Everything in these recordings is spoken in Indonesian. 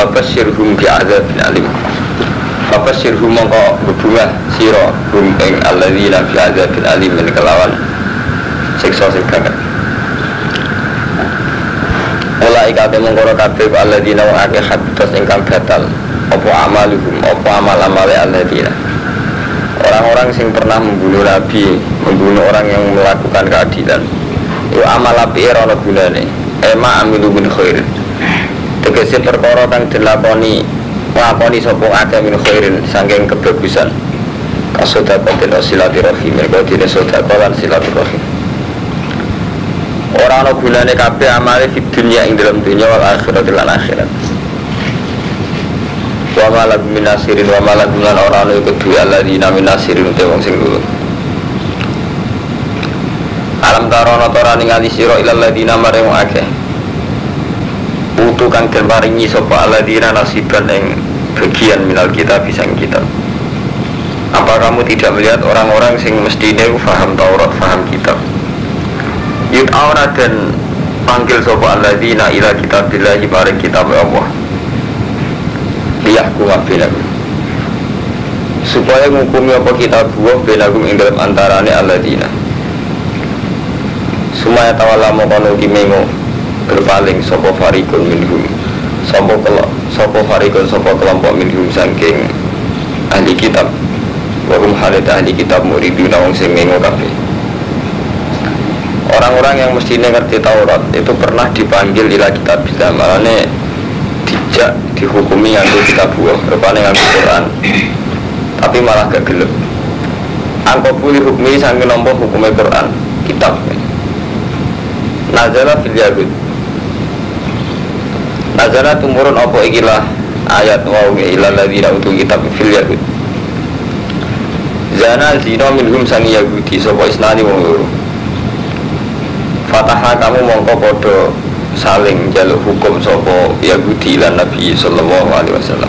Fabasyirhum bi'adzabin alim. Fabasyirhum mongko bebungah sira hum ing alladzina bi'adzabin alim kelawan siksa sing banget. Mulai kabeh mengkono kabeh alladzina wa akeh habitus ingkang batal apa amaluhum apa amal-amale alladzina. Orang-orang sing pernah membunuh nabi, membunuh orang yang melakukan keadilan. Itu amal apike ora ana gunane. Ema amilu min khairin. Tegese perkara kang dilakoni nglakoni sapa akeh min khairin saking kebagusan. Kasodaqatin silaturahim, mergo dene sedekah lan silaturahim. Ora ana gunane kabeh amale di dunya ing dalam dunya wal akhirat lan akhirat. Wa malak minasirin wa malak lan ora ana iku duwe alladzina minasirin te wong sing lulu. Alam tarono tora ningali sira ilal ladina marang akeh. Utu kang den paringi sapa alladzina nasiban ing bagian minal kitab sang kitab. Apa kamu tidak melihat orang-orang sing mestine paham Taurat, paham kitab? Yud'auna dan panggil sapa alladzina ila kitabillahi maring kitab Allah. Liyahkum bainakum. Supaya ngukumi apa kitab buah bainakum ing dalam antarane alladzina. Sumaya tawalla mongko kimengo berpaling sapa farikun minhum. Sapa farikun sapa kelompok minhum saking ahli kitab. Wa hum halit ahli kitab muriduna wong sing mengo kabeh. Orang-orang yang mestinya ngerti Taurat itu pernah dipanggil ila kitab bila malane dijak dihukumi nganggo kitab buah rupane nganggo Quran tapi malah gak gelem angko puli hukmi sange nampa hukume Quran kitab nazala fil yahud nazala tumurun apa ikilah ayat wa ila ladina utul kitab fil yahud zana zina minhum sangi yahudi sapa isnani wong loro fataha kamu mongko podo saling jaluk hukum sopo Yahudi lan Nabi sallallahu alaihi wasallam.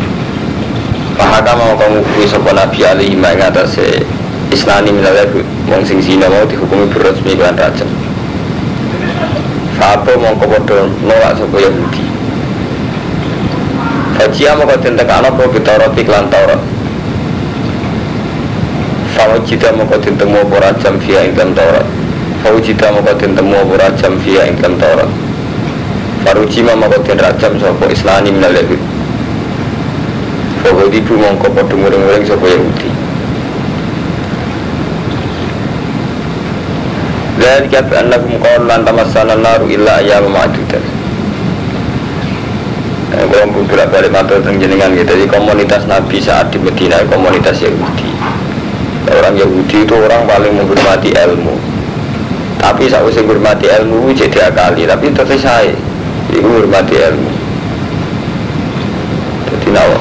Fahaka mau kamu hukumi sopo Nabi alaihi mengatasi isnani minal yahud wong sing zina mau dihukumi berresmi kan rajam. Fapo mau podo nolak sopo Yahudi. Fajia mau kau tentekan apa Taurat iklan Taurat. Fawajida mau kau tentemu apa rajam via iklan Taurat. Fawajida mau kau tentemu apa rajam via iklan Taurat. Farujima makotin rajam sopo islani minal yahud. Fawadibu mongko podo muring-muring sopo Yahudi. Dan kata annakum qawlan tamassana naru illa ayyam ma'dudan. Kalau beberapa kali matur jenengan gitu, jadi komunitas Nabi saat di Medina komunitas Yahudi. Orang Yahudi itu orang paling menghormati ilmu. Tapi saat usia menghormati ilmu jadi akali, tapi terpisah. Ibu hormati ilmu. Jadi nawa.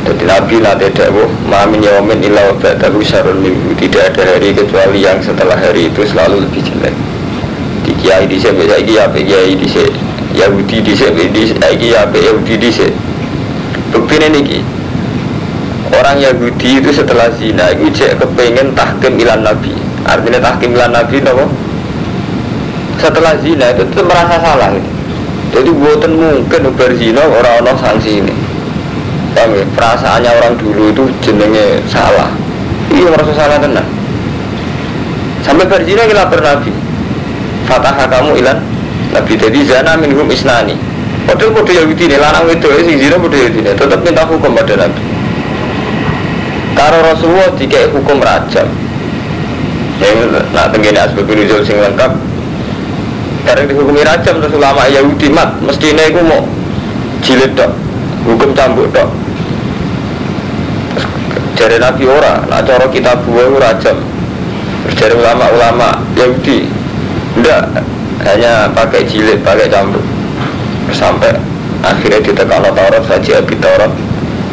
Jadi Nabi nanti dakwah mamin yamin illa wa ba'dahu syarrun minhu. Tidak ada hari kecuali yang setelah hari itu selalu lebih jelek. Di kiai dhisik saiki ya kiai dhisik, Yahudi dhisik saiki ya Yahudi dhisik. Buktine niki. Orang Yahudi itu setelah zina iku cek kepengin tahkim ilan Nabi. Artinya tahkim ilan Nabi napa? Setelah zina itu merasa salah gitu. Jadi buatan mungkin berzina orang-orang sanksi ini. Paham ya? Perasaannya orang dulu itu jenenge salah. Iya merasa salah tenang. Sampai berzina kita bernabi. Fataha kamu ilan Nabi jadi zana minhum isnani. Padahal pada Yahudi ini lanang itu sing zina pada Yahudi ini tetap minta hukum pada Nabi. Karo Rasulullah dikai hukum rajam. Yang nak tenggine asbab nuzul sing lengkap. Karena dihukumi rajam terus ulama Yahudi mat mestinya itu mau jilid dok hukum cambuk dok dari Nabi ora nak cara kita buah rajam terus dari ulama-ulama Yahudi enggak hanya pakai jilid pakai cambuk sampai akhirnya ditekan Taurat saja Abi Taurat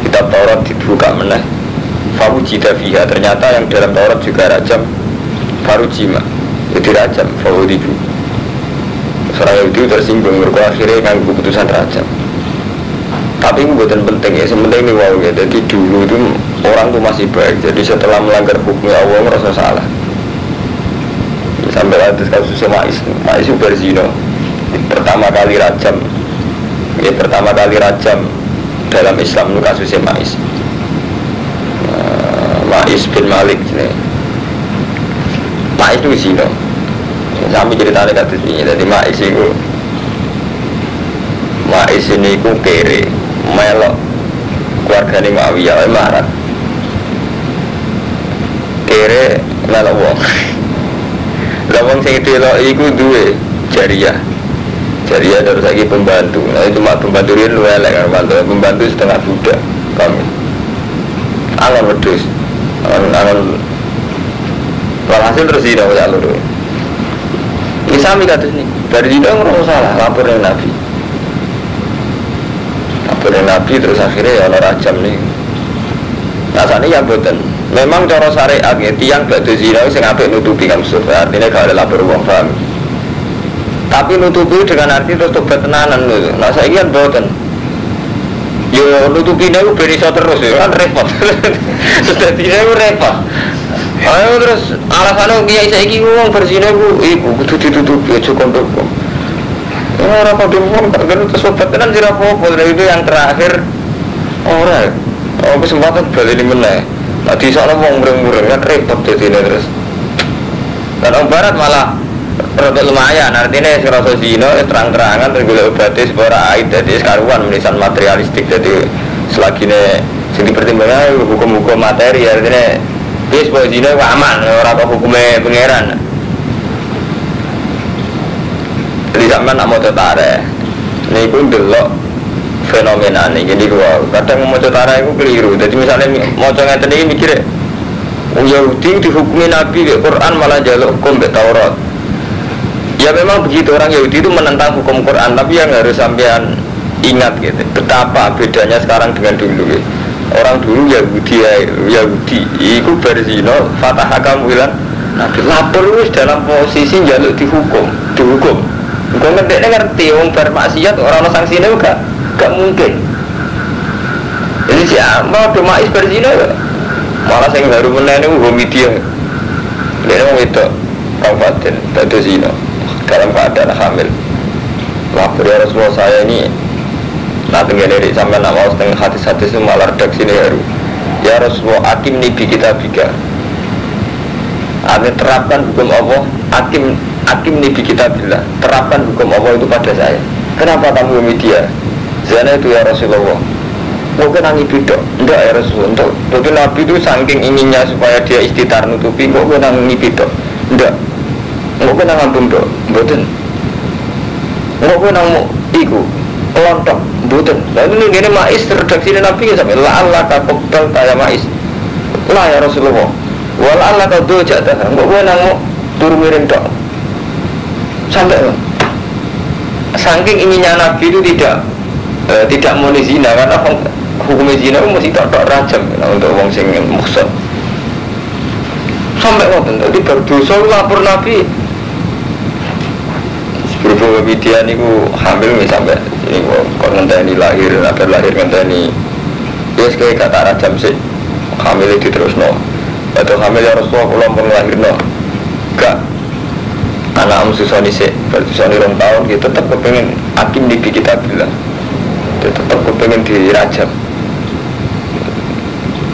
kitab Taurat dibuka meneh fawujida fiha ternyata yang dalam Taurat juga rajam farujima jadi rajam fawudibu. Seorang Yahudi tersinggung mereka akhirnya ngambil keputusan rajam. Tapi itu bukan penting ya, sementing ini wow ya. Jadi dulu itu orang itu masih baik. Jadi setelah melanggar hukum Allah merasa salah. Sampai ada kasusnya Mais itu berzino. Pertama kali rajam Ini pertama kali rajam dalam Islam itu kasusnya Ma'is. Ma'is bin Malik ini. Ma'is itu zina. Sampai ceritanya kasus ini. Jadi Ma'is ini ku kere, melok keluargane Muawiyah marah. Kere melok wong. Lah wong sing delok iku duwe jariah. Jariah terus lagi pembantu. Nah itu mak pembantu dia lu elek kan pembantu setengah budak kami. Angon wedhus. Angon walhasil terus tidak ya lho. Ini sami kados nih. Dari tidak ngerasa salah lapor dengan Nabi. Lapor dengan Nabi terus akhirnya ya ana rajam nih. Rasane ya boten. Memang cara syariat ya tiyang badhe zina sing apik nutupi kamsur. Artinya gak ada lapor wong paham. Tapi nutupi dengan arti terus tobat tenanan gitu. Nah saya kan boten. Yo nutupi itu beriso terus ya kan repot. Sudah tidak repot. Ayo terus alasannya kiai saya ini ngomong bersihnya ibu kudu ditutupi aja kondom. Orang kondom tak kena terus tobat tenan sih rapopo. Itu yang terakhir orang. Oh kesempatan balik ini meneh. Nah di sana mau mureng-mureng kan repot jadi ini terus. Dan orang barat malah rada lumayan, artinya serasa zina terang-terangan terus golek obate sepora aid jadi sekaruan menisan materialistik jadi selagi ini sing dipertimbangkan hukum-hukum materi artinya wis bahwa zina aman ora kok hukume pangeran. Jadi sampean nak maca tareh niku ndelok fenomena ini jadi kadang maca tareh iku keliru. Jadi misalnya maca ngeten iki mikire Yahudi dihukumi Nabi ke Quran malah jaluk hukum ke Taurat. Ya memang begitu, orang Yahudi itu menentang hukum Quran, tapi yang harus sampean ingat gitu, betapa bedanya sekarang dengan dulu gitu. Orang dulu Yahudi itu berzino, fatah kamu bilang Nabi lapor wis dalam posisi jaluk dihukum. Kau ngerti orang bermaksiat, orang sanksinya gak mungkin. Jadi siapa demais berzino malah yang baru menenang media dia mau itu kabupaten tadi zino dalam keadaan hamil. Lapor ya Rasulullah saya ini nanti ngene sampai nak mau setengah hati-hati semua redaksi ini baru ya Rasulullah akim nibi kita biga terapkan hukum Allah akim nibi kita bila terapkan hukum Allah itu pada saya. Kenapa kamu media zina itu ya Rasulullah mungkin nangi bidok, enggak ya Rasulullah. Tapi Nabi itu saking inginnya supaya dia istitar nutupi, kok gue nangi bidok, enggak. Kok gue nangampun dok, mboten. Kok gue nang iku, kelontok, mboten. Lalu ini Ma'is redaksi Nabi sampai la Allah kakobal kaya Ma'is. Lah ya Rasulullah. Wala Allah kau dojak dah. Kok gue nang turu miring dok. Sampai saking inginnya Nabi itu tidak mau zina karena hukum zina itu mesti tak rajam untuk orang sing muksad sampai ngoten. Jadi berdosa lapor Nabi berhubung media ini hamil nih sampai ini kok ngenteni lahir ngenteni yes kayak kata rajam sih hamil itu terus no atau hamil ya Rasulullah kalau mau lahir no gak anak susoni sih bersusoni 2 tahun kita tetap kepengen hakim di kita bilang tetap kepengen dirajam.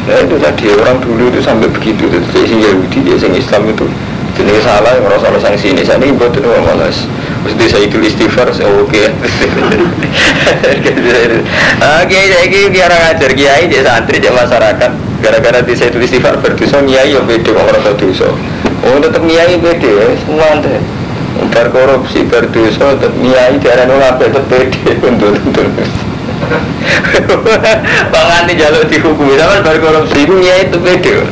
Nah itu tadi orang dulu itu sampai begitu. Jadi si Yahudi dia sing Islam itu jenis salah yang merasa sanksi ini. Saya ini buat itu malas. Mesti saya itu istighfar saya oke. Kiai saya ini biar ngajar kiai dia santri dia masyarakat. Gara-gara di saya itu istighfar berdosa kiai yang beda orang berdosa. Oh tetap kiai beda semua ante. Berkorupsi berdosa tetap kiai darah nolak tetap beda untuk. Bang Andi jaluk dihukumi sama berkorupsi itu ya itu beda.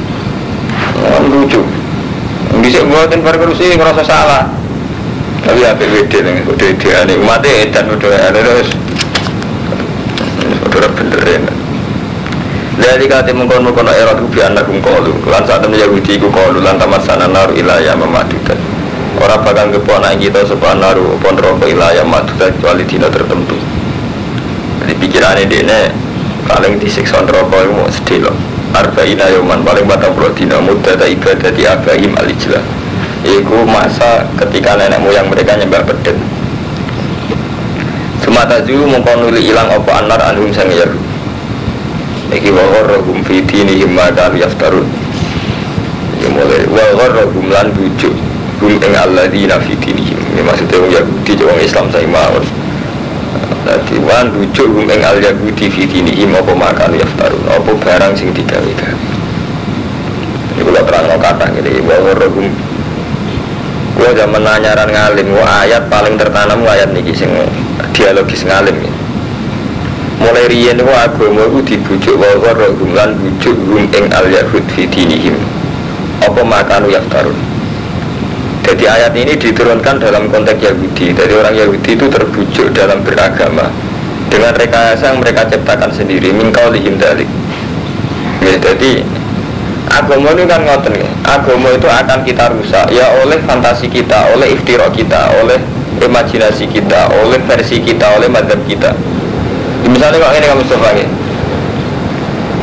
Lucu. Bisa buatin berkorupsi ngerasa salah. Tapi apa beda dengan beda ini umatnya edan udah terus. Udah benerin. Dari kata mengkon era tu biar anak kongkolu. Lan saat itu Yahudi kongkolu lan tamat sana naru ilayah memadukan. Orang bakal keponak kita sepan naru pon rokok ilayah memadukan kecuali dina tertentu. Jadi pikirannya dia paling disiksa neraka itu mau sedih loh. Arba'ina yoman paling 40 dina muda tak ibadah di Abahim al-Ijlah. Itu masa ketika nenek moyang mereka nyembah pedet. Cuma Sumatazu mengkonuli ilang apa anar anhum sang Yahud. Iki wa gharrahum fi dinihim ma kanu yaftarun. Ya mulai wa gharrahum lan bujuk hum ing alladzina fi dinihim. Ini maksudnya wong Yahudi wong Islam saya mawon. Dadi wan bujuk hum ing al Yahudi fi dinihim apa ma kanu yaftarun. Apa barang sing digawe-gawe. Ini kula terangno kathah ngene wa gharrahum. Kula zaman nanyaran ngalim ayat paling tertanam ayat niki sing dialogis ngalim ya. Mulai riyen niku agama iku dibujuk wa gharrahum lan bujuk hum ing al yahud fi dinihim apa makanu yaftarun. Jadi ayat ini diturunkan dalam konteks Yahudi. Jadi orang Yahudi itu terbujuk dalam beragama dengan rekayasa yang mereka ciptakan sendiri min qaulihim dzalik. Ya, jadi agama itu kan ngoten ya. Agama itu akan kita rusak ya oleh fantasi kita, oleh iftira kita, oleh imajinasi kita, oleh versi kita, oleh madzhab kita. Misalnya kok ini kamu coba ya,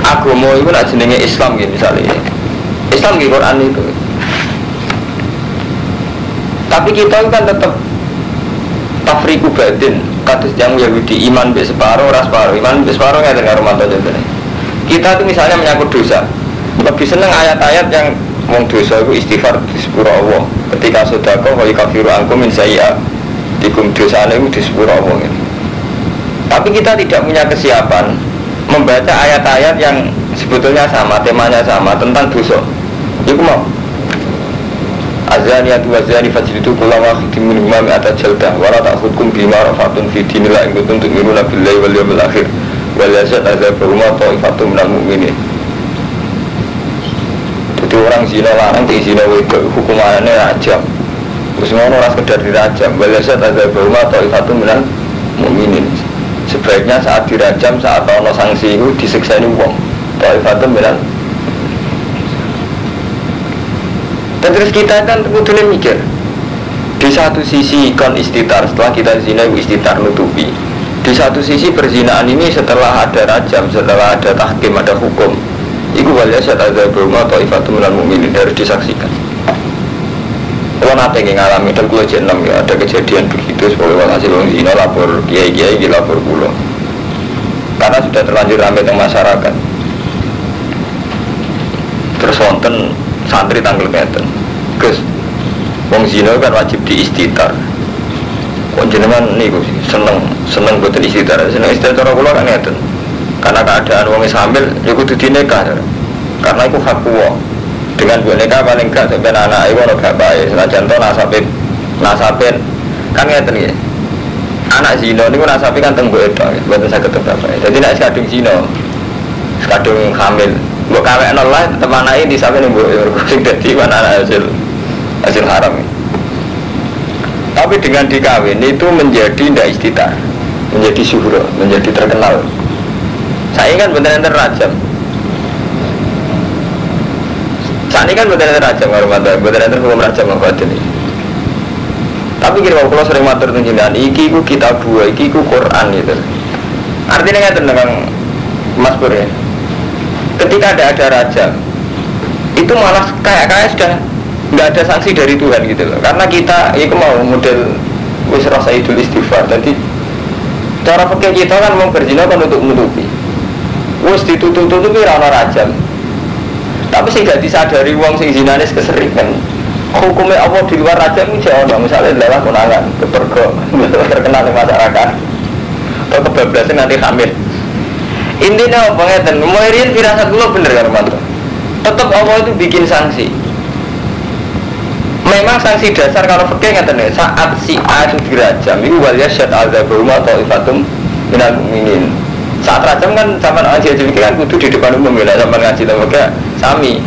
agama itu nak jenenge Islam gitu misalnya. Islam di Quran itu. Tapi kita kan tetap tafriku batin. Kados yang Yahudi iman be separuh, ras separuh, iman be separuh nggak dengar romanto contohnya. Kita itu misalnya menyangkut dosa, lebih seneng ayat-ayat yang wong dosa itu istighfar di sepuro Allah. Ketika sedekah wa kafiru angkum min sayyi'at dikum dosane itu di sepuro Allah. Tapi kita tidak punya kesiapan membaca ayat-ayat yang sebetulnya sama, temanya sama tentang dosa. Iku mau azaniyatu wazani fajlidu kulla wahidin minhuma mi'ata jaldah wa la ta'khudhukum bima rafatun fi dinillah in kuntum tu'minuna billahi wal yawmil akhir wal yazid adzabahuma ta'ifatun minal mu'minin. Jadi orang zina larang di zina wedok hukumannya rajam. Terus ngono ora sekedar dirajam, wal yazid adzabahuma ta'ifatun minal mu'minin. Sebaiknya saat dirajam, saat ono sanksi itu disiksa ini wong ta'ifatun minal. Dan terus kita kan kemudian mikir di satu sisi kon istitar setelah kita zina istitar nutupi, di satu sisi perzinaan ini setelah ada rajam, setelah ada tahkim, ada hukum itu waliasat ada berumah atau ifatul minal mu'minin harus disaksikan. Kalau nanti ngalami dan kulo jenam ya ada kejadian begitu sebagai hasil orang zina lapor kiai-kiai lapor kulo karena sudah terlanjur ramai dengan masyarakat. Terus wonten santri tanggal ngeten, Gus, wong zina kan wajib diistitar. Kok jenengan niku seneng boten istitar. Seneng istitar cara kula kan ngeten. Karena keadaan wong hamil ya kudu dinikah. Karena iku hak kuwa. Dengan buat nikah paling gak sampai anak iku ono bapake. Senajan to nasabin kan ngeten nggih. Anak zina niku nasabe kan teng mbok edok, mboten saged teng bapake. Dadi nek kadung zina, kadung hamil mbok kawekno lah tetep anake disampene mbok sing dadi anak hasil haram. Tapi dengan dikawin itu menjadi tidak istitar, menjadi syuhra, menjadi terkenal. Saya kan benar-benar rajam. Saya kan benar-benar rajam benar-benar hukum rajam apa ini. Tapi kira kalau sering matur tunjukan, iki ku kitab dua, iki ku Quran gitu. Artinya nggak tentang Mas Pur ya. Ketika ada rajam, itu malah kayak sudah nggak ada sanksi dari Tuhan gitu loh. Karena kita itu mau model wis rasa idul istighfar. Jadi cara fikih kita kan mau berzina kan untuk menutupi. Wis ditutup-tutupi ora ana rajam. Tapi sing gak disadari wong sing zinane keseringan. Hukumnya apa di luar rajam iki ono misalnya lewat konangan, kepergok, terkenal di masyarakat. Atau kebablasan nanti hamil. Intinya apa ngeten, mulaiin firasat dulu bener kan Romanto. Tetap Allah itu bikin sanksi. Memang sanksi dasar kalau fikih ngeten saat si A itu dirajam, itu waliyasat al-zabuma atau ifatum minal mu'minin. Saat rajam kan zaman ngaji kan kudu di depan umum ya, zaman ngaji lembaga sami.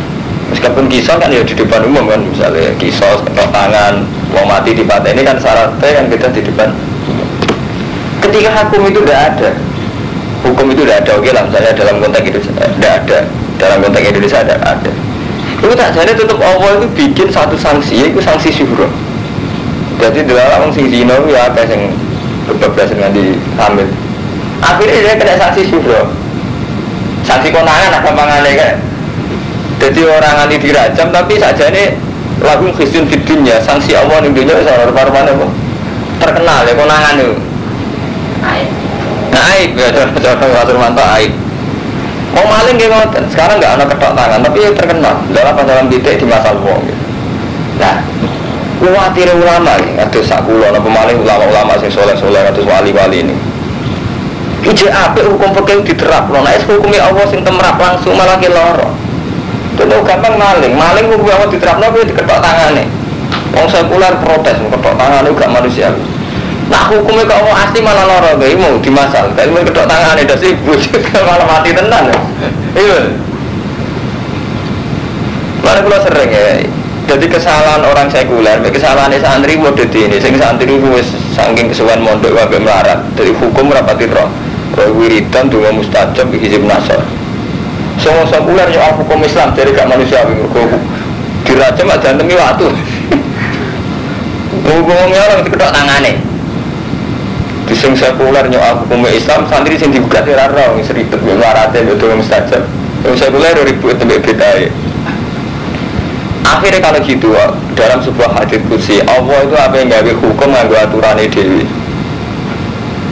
Meskipun kisah kan ya di depan umum kan, misalnya kisah, ketok tangan, wong mati di pantai ini kan syaratnya kan kita di depan. Ketika hukum itu tidak ada, hukum itu tidak ada, oke lah misalnya dalam konteks itu tidak ada, dalam konteks Indonesia tidak ada. Itu tak jadi tutup Allah itu bikin satu sanksi, itu sanksi syuhra. Jadi dalam orang sing zina ya apa yang kebablasan nanti hamil. Akhirnya dia kena sanksi syuhra, sanksi konangan apa pangannya kan. Jadi orang nanti dirajam tapi saja ini lagu khisyun fitnya sanksi Allah di dunia seorang rupa-rupanya terkenal ya konangan itu. aib ya, cara ngatur mantap aib. Mau maling kayak ngoten, sekarang nggak ada ketok tangan, tapi terkenal dalam titik di masa wong. Nah, khawatir ulama nih, aduh sakulo, nah pemaling ulama-ulama sing soleh-soleh, aduh wali-wali ini. Ije apik hukum fikih diterap, nah hukumnya Allah sing temrap langsung malah keloro. Itu gampang maling hukum Allah diterap, nah diketok tangan nih. Wong sekuler protes, ketok tangan itu gak manusia. Nah hukumnya kok mau asli malah loro, gak mau dimasal. Kalau mau kedok tangan itu sibuk, malah mati tenan. Iya. Mana kalau sering ya. Jadi kesalahan orang sekuler, kesalahan santri mode ini. Sing santri itu saking kesuwan mondok wae melarat. Jadi hukum rapati roh. Wiridan donga mustajab hizib nasr. Semua sekuler yo hukum Islam jadi gak manusiawi. Dirajam aja demi waktu. Hukumnya orang kedok tangane. Sing sekuler nyoal hukum Islam santri sing digugat ora ora wis ribet yo marate betul mustajab. Wong sekuler ribut tembek betae. Akhirnya kalau gitu dalam sebuah hadits kursi Allah itu apa yang gawe hukum nganggo aturane dhewe.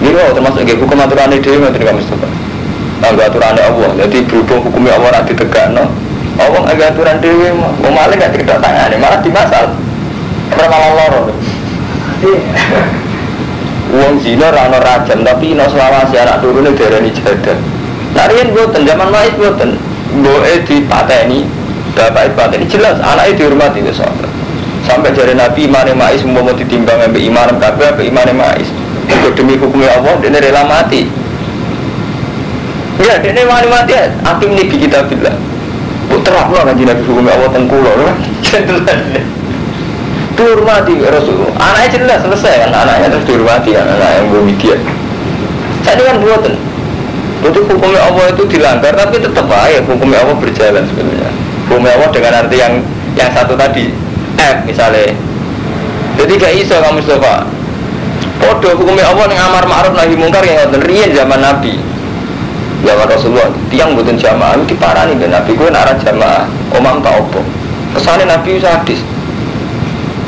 Niku termasuk nggih hukum aturane dhewe ngoten kan Mustafa. Nganggo aturane Allah. Jadi berhubung hukumnya Allah ora ditegakno, Allah nganggo aturan dhewe mau malah gak dikedok tangane malah dimasal. Ora malah loro. Uang zina rano rajam tapi ino selawasi anak turunnya darani jadah. Narian boten zaman maik boten, boe dipateni, bapak dipateni jelas anaknya dihormati itu soalnya. Sampai jari Nabi imane mais semua mau ditimbang sampai imanem kabeh sampai imane mais. Untuk demi hukumnya Allah dia rela mati. Ya dia mati ya. Hakim ini kita bilang, terap loh kan Nabi hukumnya Allah tengkulo, jelas. Dihormati Rasul, anaknya jelas selesai kan, anaknya terus dihormati kan, anak yang bermedian. Saya kan buatan, betul hukumnya Allah itu dilanggar, tapi tetap aja hukumnya Allah berjalan sebenarnya. Hukumnya Allah dengan arti yang satu tadi, misalnya. Jadi gak iso kamu Mustafa. Podo hukumnya Allah yang amar ma'ruf nahi mungkar yang ngoten riyen zaman Nabi. Zaman Rasulullah, tiang butuh jamaah itu diparani dan Nabi gue narah jamaah, omam tak opo. Kesannya Nabi sadis.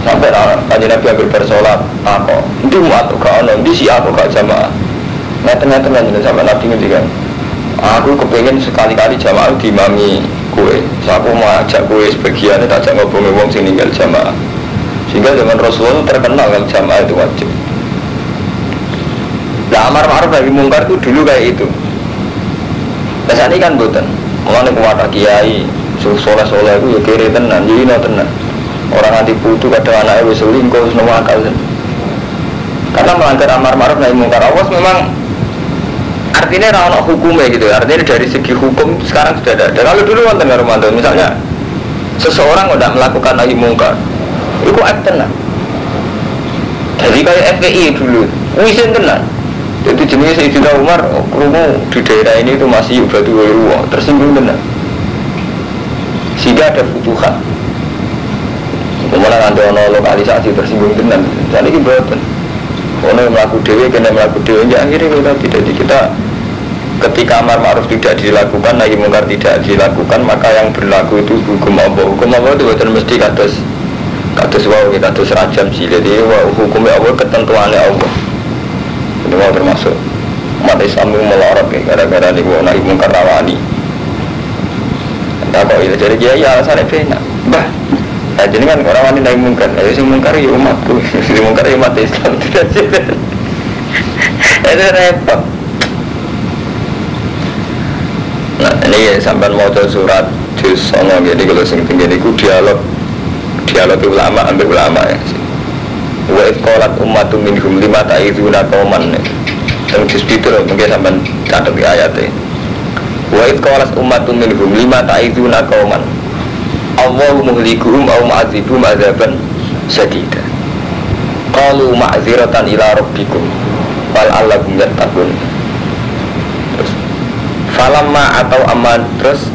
Sampai kajian Nabi ambil bersolat apa itu muat gak ono di si aku gak jamaah ternyata sampai Nabi ngendikan aku kepengen sekali-kali jamaah diimami kue so aku mau ajak kue sebagiannya tak ajak ngobrol wong sing ninggal jamaah sehingga zaman Rasulullah terkenal kalau jamaah itu wajib. Nah amar ma'ruf nahi mungkar itu dulu kayak itu biasanya kan buatan mulai kuwata kiai soleh-soleh itu ya kiri tenan jadi tenan. Orang nanti putu kadang anaknya wis selingkuh wis nomor akal. Karena melanggar amar ma'ruf nahi mungkar awas memang artinya ra ono hukumnya gitu. Artinya dari segi hukum sekarang sudah ada. Dan kalau dulu wonten Romanto misalnya seseorang tidak melakukan nahi mungkar itu tenan. Jadi kayak FPI dulu wisin tenan. Jadi jenis Sayyidina Umar krungu di daerah ini itu masih batu ruang tersinggung tenan. Sehingga ada futuhat. Kemudian ada lokalisasi tersinggung tenan. Jadi ini betul. Orang yang melakukan dewi, kena melakukan dewi. Ya akhirnya kita ketika amar ma'ruf tidak dilakukan, nahi mungkar tidak dilakukan, maka yang berlaku itu hukum Allah. Hukum Allah itu betul mesti kados rajam sih. Jadi hukumnya Allah ketentuannya Allah. Ini mau termasuk umat Islam itu melorot gara-gara nahi mungkar rawani. Entah kok itu jadi dia alasannya benar. Bah. Nah, jadi kan orang wanita naik mungkar, si mungkar ya umatku, si mungkar ya umat Islam tidak sih. Itu repot. Nah ini ya sampai mau surat juz songo jadi kalau sing tinggi itu dialog ulama ambil ulama ya. Wa iqalat ummatum minhum lima ta'izuna qauman. Yang juz itu mungkin sampai catat di ayatnya. Wa iqalat ummatum minhum lima ta'izuna qauman. Allahu muhlikuhum au mu'adzibuhum adzaban syadida. Qalu ma'dziratan ila rabbikum wal allakum yattaqun. Terus falamma atau aman terus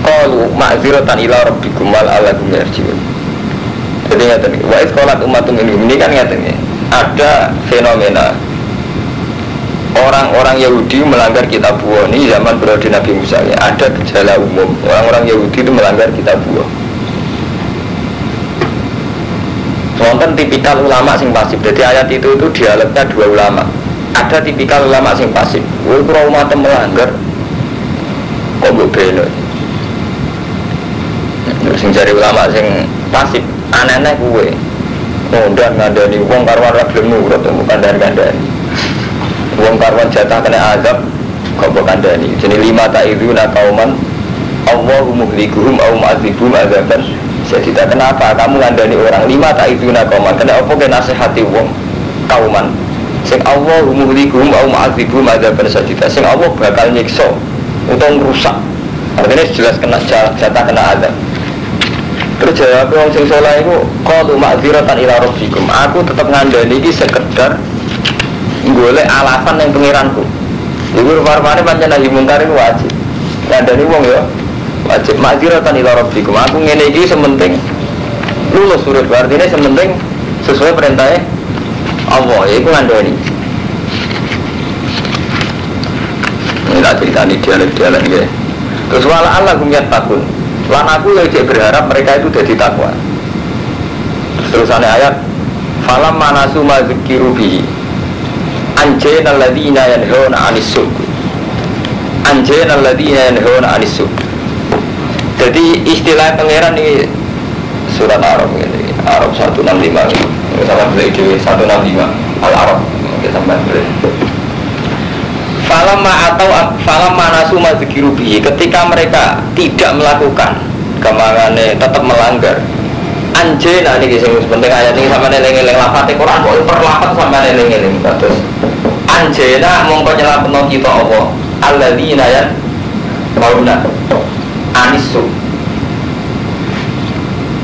qalu ma'dziratan ila rabbikum wal allakum yarjiun. Jadi ngaten wa id qalat ummatun minhum ini kan ngaten ada fenomena orang-orang Yahudi melanggar kitab buah ini zaman periode Nabi Musa ya. Ada gejala umum orang-orang Yahudi itu melanggar kitab buah. Wonten tipikal ulama sing pasif. Jadi ayat itu dialognya dua ulama. ada tipikal ulama sing pasif. Kowe ora umat melanggar kok mbok beno. Sing jare ulama sing pasif aneh-aneh kowe. Ngondan ngandani wong karwan ra gelem nurut bukan kandhani. Wong karwan jatah kena azab kok mbok kandhani. Jenenge lima ta'iduna kauman Allahu muhlikuhum au mu'adzibum adzaban. Jadi kenapa kamu ngandani orang lima ta'iduna kauman? Kena apa ke nasihati wong kauman sing Allahu muhlikuhum au mu'adzibum adzaban sadida. Sing Allah bakal nyiksa utawa rusak. Artinya jelas kena jatah kena azab. Terus jawab orang sing saleh iku qalu ma'dziratan ila rabbikum. Aku tetep ngandani iki sekedar golek alasan yang pengiranku. Iku rupa-rupane pancen nahi mungkar iku wajib. Ngandani wong ya wajib ma'dziratan ila rabbikum. Aku ngene iki sementing lulus urip artine sementing sesuai perintahnya Allah. Ya iku ngandani. Ini tak ceritani dialek-dialek nggih. Terus wala Allah kumyat takun. Lan aku yang berharap mereka itu jadi takwa. Terusannya ayat falam manasu ma dzikiru bihi anjayna alladziina yanhauna 'anis su'. Anjayna alladziina yanhauna 'anis su'. Jadi istilah pangeran ini surat Arab ini, Arab 165. Sama beli di 165 Al-Arab kita beli. Falamma nasu ma dzikiru bihi, ketika mereka tidak melakukan kemangane tetap melanggar anjena niki sing penting ayat ini sampeyan eling-eling lafate Quran kok perlapat sampeyan eling-eling terus anjena mongko nyelametno kita apa alladzina ya mauna anisu.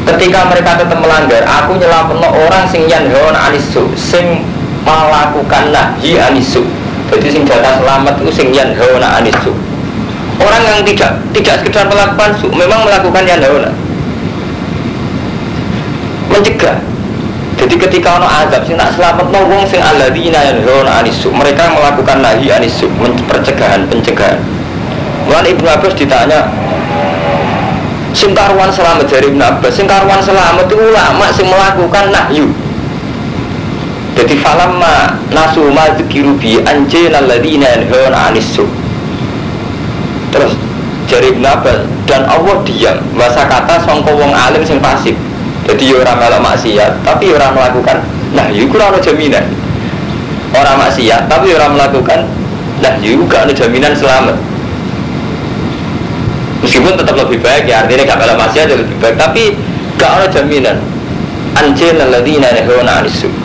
Ketika mereka tetap melanggar aku nyelametno orang sing yanhauna anisu sing melakukan nahi anisu. Jadi sing jatah selamat itu sing yanhauna anisu. Orang yang tidak sekedar melakukan su, memang melakukan yanhauna. Mencegah. Jadi ketika ono azab sing tak selametno wong sing alladzina yanhauna anisu, mereka melakukan nahi anisu, pencegahan. Mulane Ibnu Abbas ditanya sing karuan selamat dari Ibnu Abbas, sing karuan selamat itu ulama sing melakukan nahyu. Jadi falamma nasu ma dzikiru bi anjayna alladziina yanhauna 'anis su'. Terus jari Ibnu Abbas dan Allah diam masa kata sangka wong alim sing pasif. Jadi ora melok maksiat tapi ora melakukan nahyu ku ora jaminan. Ora maksiat tapi ora melakukan nahyu gak ada jaminan selamat. Meskipun tetap lebih baik ya artinya gak melok maksiat lebih baik tapi gak ada jaminan. Anjayna alladziina yanhauna 'anis su'.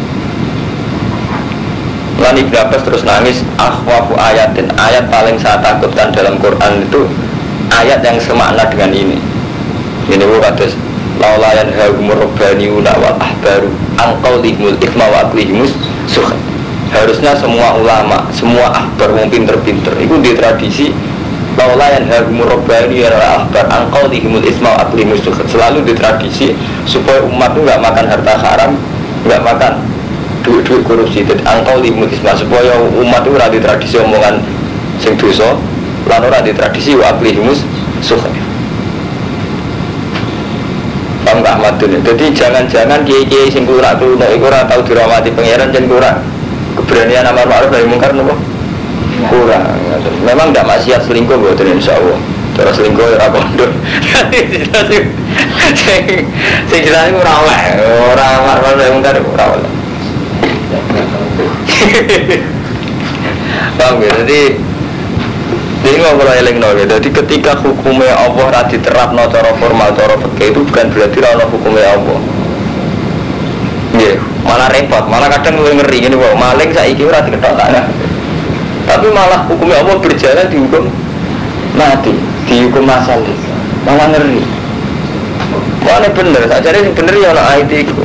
Lalu Ibnu Abbas terus nangis akhwafu ayatin, ayat paling saya takutkan dalam Quran itu ayat yang semakna dengan ini. Ini kados laula yanhahumur rabbaniuna wal ahbaru an qaulihimul ithma wa aqlihimus sukh. Harusnya semua ulama, semua ahbar wong pinter-pinter itu di tradisi laula yanhahumur rabbaniuna wal ahbar an qaulihimul ithma wa aqlihimus sukh. Selalu di tradisi supaya umat itu enggak makan harta haram, enggak makan duit korupsi. Jadi angkau limutisma supaya umat itu ada tradisi omongan sing dosa lan ora di tradisi wa aplihimus sukh. Paham gak Ahmadun? Jadi jangan-jangan kiai-kiai sing kurak-kuno iku ora tau dirahmati pangeran jen kurang keberanian amar ma'ruf nahi mungkar nopo kurang. Memang ndak maksiat selingkuh mboten insyaallah. Terus selingkuh ora pondok. Sing jelas iku ora oleh, ora amar ma'ruf nahi mungkar ora oleh. Paham ya? Jadi ini kalau eling no, jadi ketika hukumnya Allah radi terapno cara formal, cara fikih itu bukan berarti rano hukumnya Allah. Iya, malah repot, malah kadang ngeri ini bahwa maling saiki ora diketok tanah. Tapi malah hukumnya Allah berjalan dihukum mati, dihukum masal, malah ngeri. Mana bener? Saja ini bener ya ono ayat itu.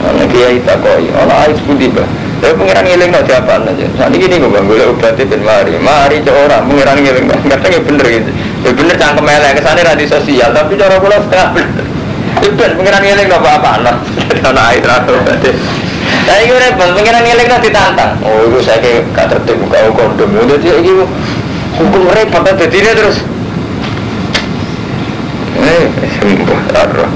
Ana kiai takoi, ana ayat pundi ba. Saya pengiran ngiling no diapaan aja. Saat ini gini gue bang, gue obatnya ben mari orang pengiran ngiling bang. Kadang bener gitu. Ya bener cangkem elek kesannya radio sosial, tapi cara gue setengah bener. Ben pengiran ngiling no apa-apaan lah. Ana ayat ratu berarti. Saya ini repot, pengiran ngiling no ditantang. Oh itu saya kayak gak tertib buka kondom. Jadi ini hukum repot aja dia terus. Sembuh raro.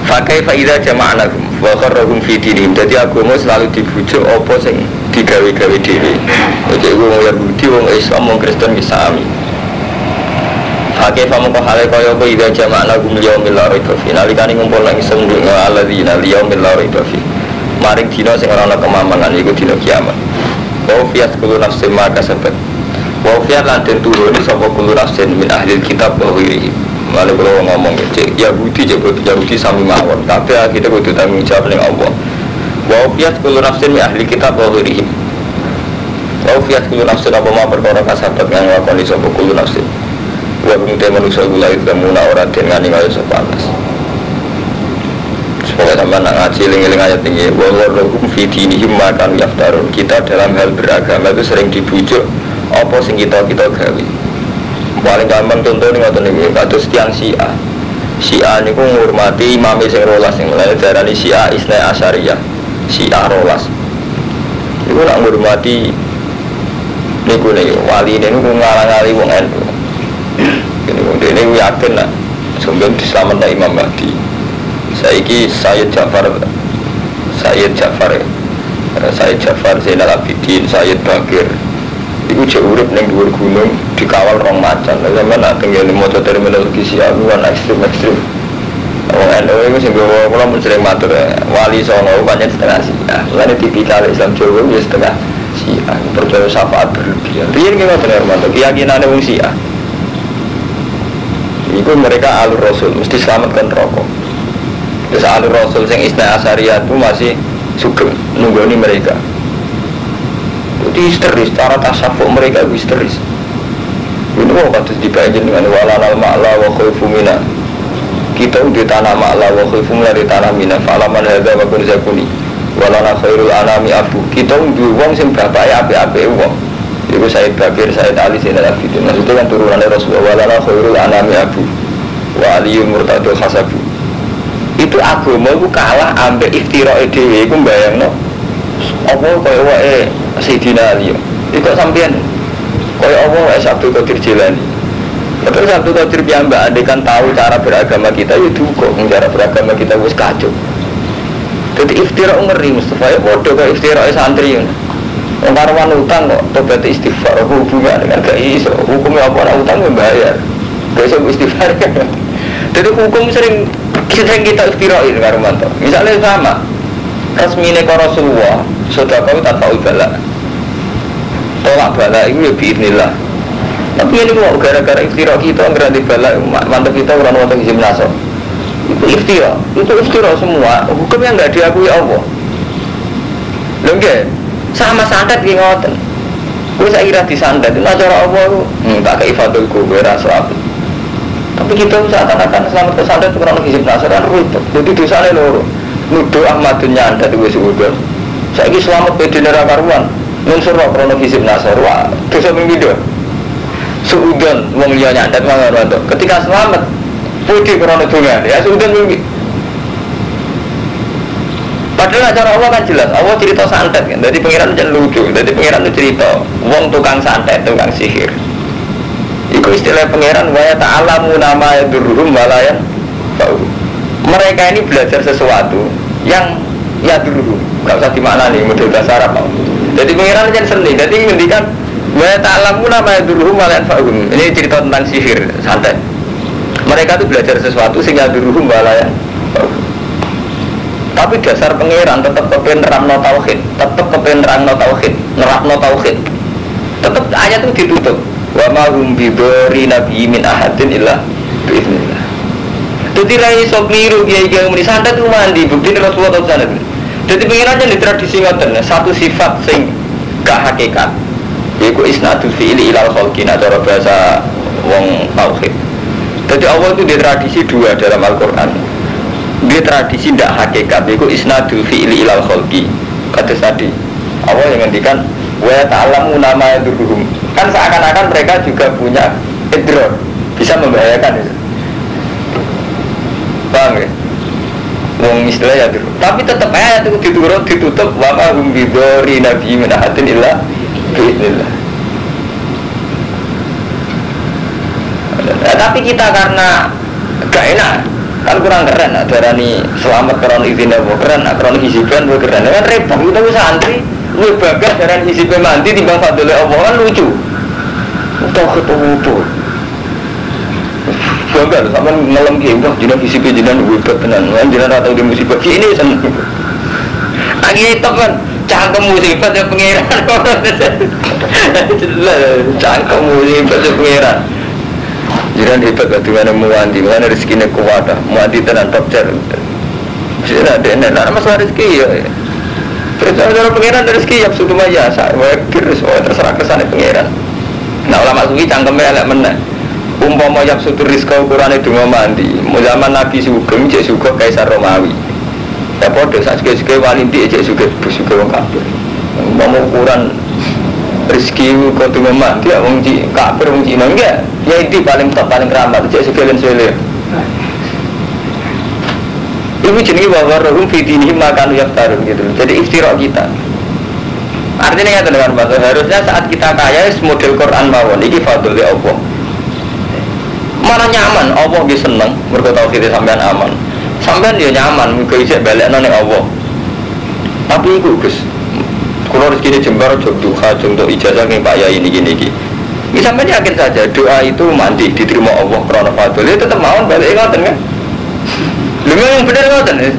Fakai faida jama'anakum wa kharrahum fi dinihim. Dadi agama selalu dibujuk apa sing digawe-gawe dhewe. Jadi wong Yahudi, wong Islam, wong Kristen ki sami. Fakai famu hale kaya apa ida jama'anakum yaumil la raiba fi. Nalikane ngumpul nang iseng alladzina yaumil la raiba fi. Maring dina sing ora ana kemamangan iku dina kiamat. Wa fiat kullu nafsin ma kasabat. Wa fiat lan den turun sapa kullu nafsin min ahli kitab wa ghairihi. Malah kalau ngomong cek Yahudi Yahudi sami mawon tapi akhirnya kudu tanggung jawab ning Allah. Wa fiat kullu nafsin min ahli kitab wa ghairihi. Wa fiat kullu nafsin apa ma perkara kasabat kang lakoni sapa kullu nafsin. Wa binte manusa kula itu muna ora den ngani kaya sapa atas. Supaya sampean nak ngaji eling-eling ayat ini wa warahum fi dinihim ma kan yaftarun. Kita dalam hal beragama itu sering dibujuk apa sing kita gawe. Paling gampang contoh nih ngoten iki kados tiyang Syiah. Syiah niku ngurmati imam sing rolas sing mulane diarani Syiah Isnai Asyariyah. Syiah rolas. Iku nak ngurmati niku wali niku ngalang-ali wong NU. Kene wong dene yakin nak sampeyan diselametna Imam Mahdi. Saiki Sayyid Ja'far Zainal Abidin, Sayyid Bakir iku jek urip ning dhuwur gunung dikawal rong macan. Lah sampeyan nak tenggene maca terminologi Syiah kan ekstrem. Wong NU iku sing kula mun sering matur wali songo pancen setengah Syiah. Lan tipikal Islam Jawa ya setengah Syiah. Percaya syafaat berlebihan. Riyen ki ngoten Hermanto, keyakinane wong Syiah. Iku mereka alur Rasul mesti selamatkan rokok. Terus alur Rasul sing Isnai Asyariyah itu masih sugeng nunggoni mereka. Itu histeris, cara tasawuf mereka itu histeris. Ini kok kados dibaca dengan walanal ma'la wa khaifu mina. Kita udah tanah ma'la wa khaifu mina di tanah mina. Fa'alaman hadza wa kun zakuni. Walana khairul anami abu. Kita udah wong sing bapake apik-apik wong. Iku Sayyid Bakir, Sayyid Ali Zainal Abidin. Maksudnya kan turunannya Rasulullah. Walana khairul anami abu. Wa aliyun murtadul hasabu. Itu agama itu kalah ambek iftirae dhewe iku mbayangno. Apa kaya wae Sayyidina Ali. Iku sampeyan kaya apa wae Abdul Qadir Jilani. Tapi Abdul Qadir piyambak andekan tahu cara beragama kita ya duka, cara beragama kita wis kacau. Jadi iftira ngeri Mustafa ya padha kaya iftirae santri. Wong karwan utang kok tobat istighfar hubungan dengan gak iso. Hukumnya apa nek utang ya bayar. Gak iso istighfar. Jadi hukum sering kita iftirain karo mantu. Misalnya sama resmine ka Rasulullah, sedekah tanpa bala. Tolak bala itu ya biidznillah. Tapi ini kok gara-gara iftira kita ngerti bala mantep kita ora wonten izin naso. Itu iftira semua. Hukum yang enggak diakui Allah. Lho nggih, sama santet ki ngoten. Kuwi sak kira disantet, itu cara Allah ku tak kei fadl ku ora sahabat. Tapi kita seakan-akan selamat kesantet kurang hizib nasar kan ribet. Jadi dosane loro. Nuduh Ahmadun nyantet wis udah. Saiki selamat pede neraka karuan. Nunsur kok kurang hizib nasar. Wah, dosa ping pindho. Suudon wong liya nyantet mangan. Ketika selamat pede kurang dongan. Ya suudon mimpi. Padahal cara Allah kan jelas. Allah cerita santet kan. Jadi pangeran jangan lucu. Jadi pangeran itu cerita wong tukang santet, tukang sihir. Iku istilah pangeran wa ta'alamu nama yadurruhum walayan. Mereka ini belajar sesuatu yang yadurruhum. Enggak usah dimaknani model bahasa Arab. Jadi pangeran aja seni. Jadi ngendikan wa ta'alamu nama yadurruhum walayan fa'hum. Ini cerita tentang sihir santet. Mereka itu belajar sesuatu sing yadurruhum walayan. Tapi dasar pangeran tetap kepen nerangno tauhid, tetap kepen nerangno tauhid, nerapno tauhid. Tetap ayat itu ditutup. Wa ma hum bidori nabi min ahadin illa biiznillah. Jadi ra iso kliru kiai-kiai muni santet ku mandi bukti Rasulullah tau santet. Jadi pengiran di tradisi ngoten satu sifat sing gak hakikat. Yaiku isnadul fi'li ilal khalqi cara bahasa wong tauhid. Jadi Allah itu di tradisi dua dalam Al-Qur'an. Dia tradisi tidak hakikat, yaitu isnadul fi'li ilal khalqi. Kata tadi Allah yang ngendikan wa ta'lamu nama yadurruhum. Kan seakan-akan mereka juga punya idror, bisa membahayakan itu. Paham ya? Wong istilah ya dulu. Tapi tetap ayat itu ditutup wa ma hum bidori nabi min ahadin illa biiznillah. Tapi kita karena gak enak Kan kurang keren, darani selamat karena izin Allah keren, karena hisiban keren. Kan repot kita bisa santri, lu bagas darani hisiban mandi timbang fadlul Allah kan lucu. Udah ketemu. Bangga, sama malam game, wah jinak hisiban jinak hebat tenan, jinak atau di musibah ini seneng. Lagi top kan, cangkem musibah ya pengiran. Cangkem musibah ya pengiran. Jiran hebat batu mana muanti, mana rezekinya kuat, muanti tenan top cer. Sudah ada, nak masalah rezeki ya. Cara pengiran rezeki yang sudah maya, saya terus terserah kesana pengiran. Nah ulama suki cangkemnya elak menang. Umpama yang sudah rezeki ukuran itu mandi. Zaman Nabi Sugeng, cek Sugeng Kaisar Romawi. Ya bodoh, saat sekali walinti cek Sugeng wong kafir. Umpama ukuran rezeki kau tu memang dia orang kafir orang Cina enggak, ya itu paling top paling keramat cek sekalian sekalian. Ibu jenis bahwa rohum fitini makan yang tarun gitu. Jadi iftirok kita. Artinya ya dengan bahasa harusnya saat kita kaya model Quran mawon ini fadl ya Allah. Mana nyaman Allah dia seneng berkata kita sampean aman. Sampean dia nyaman mungkin bisa balik nane Allah. Tapi itu Gus. Kalau rezeki Jember, Jogduha, contoh ijazah nih Pak Yai ini gini. Ini sampai yakin saja doa itu mandi diterima Allah karena fadl. Itu tetap mau balik ngoten kan? Lima yang benar ngoten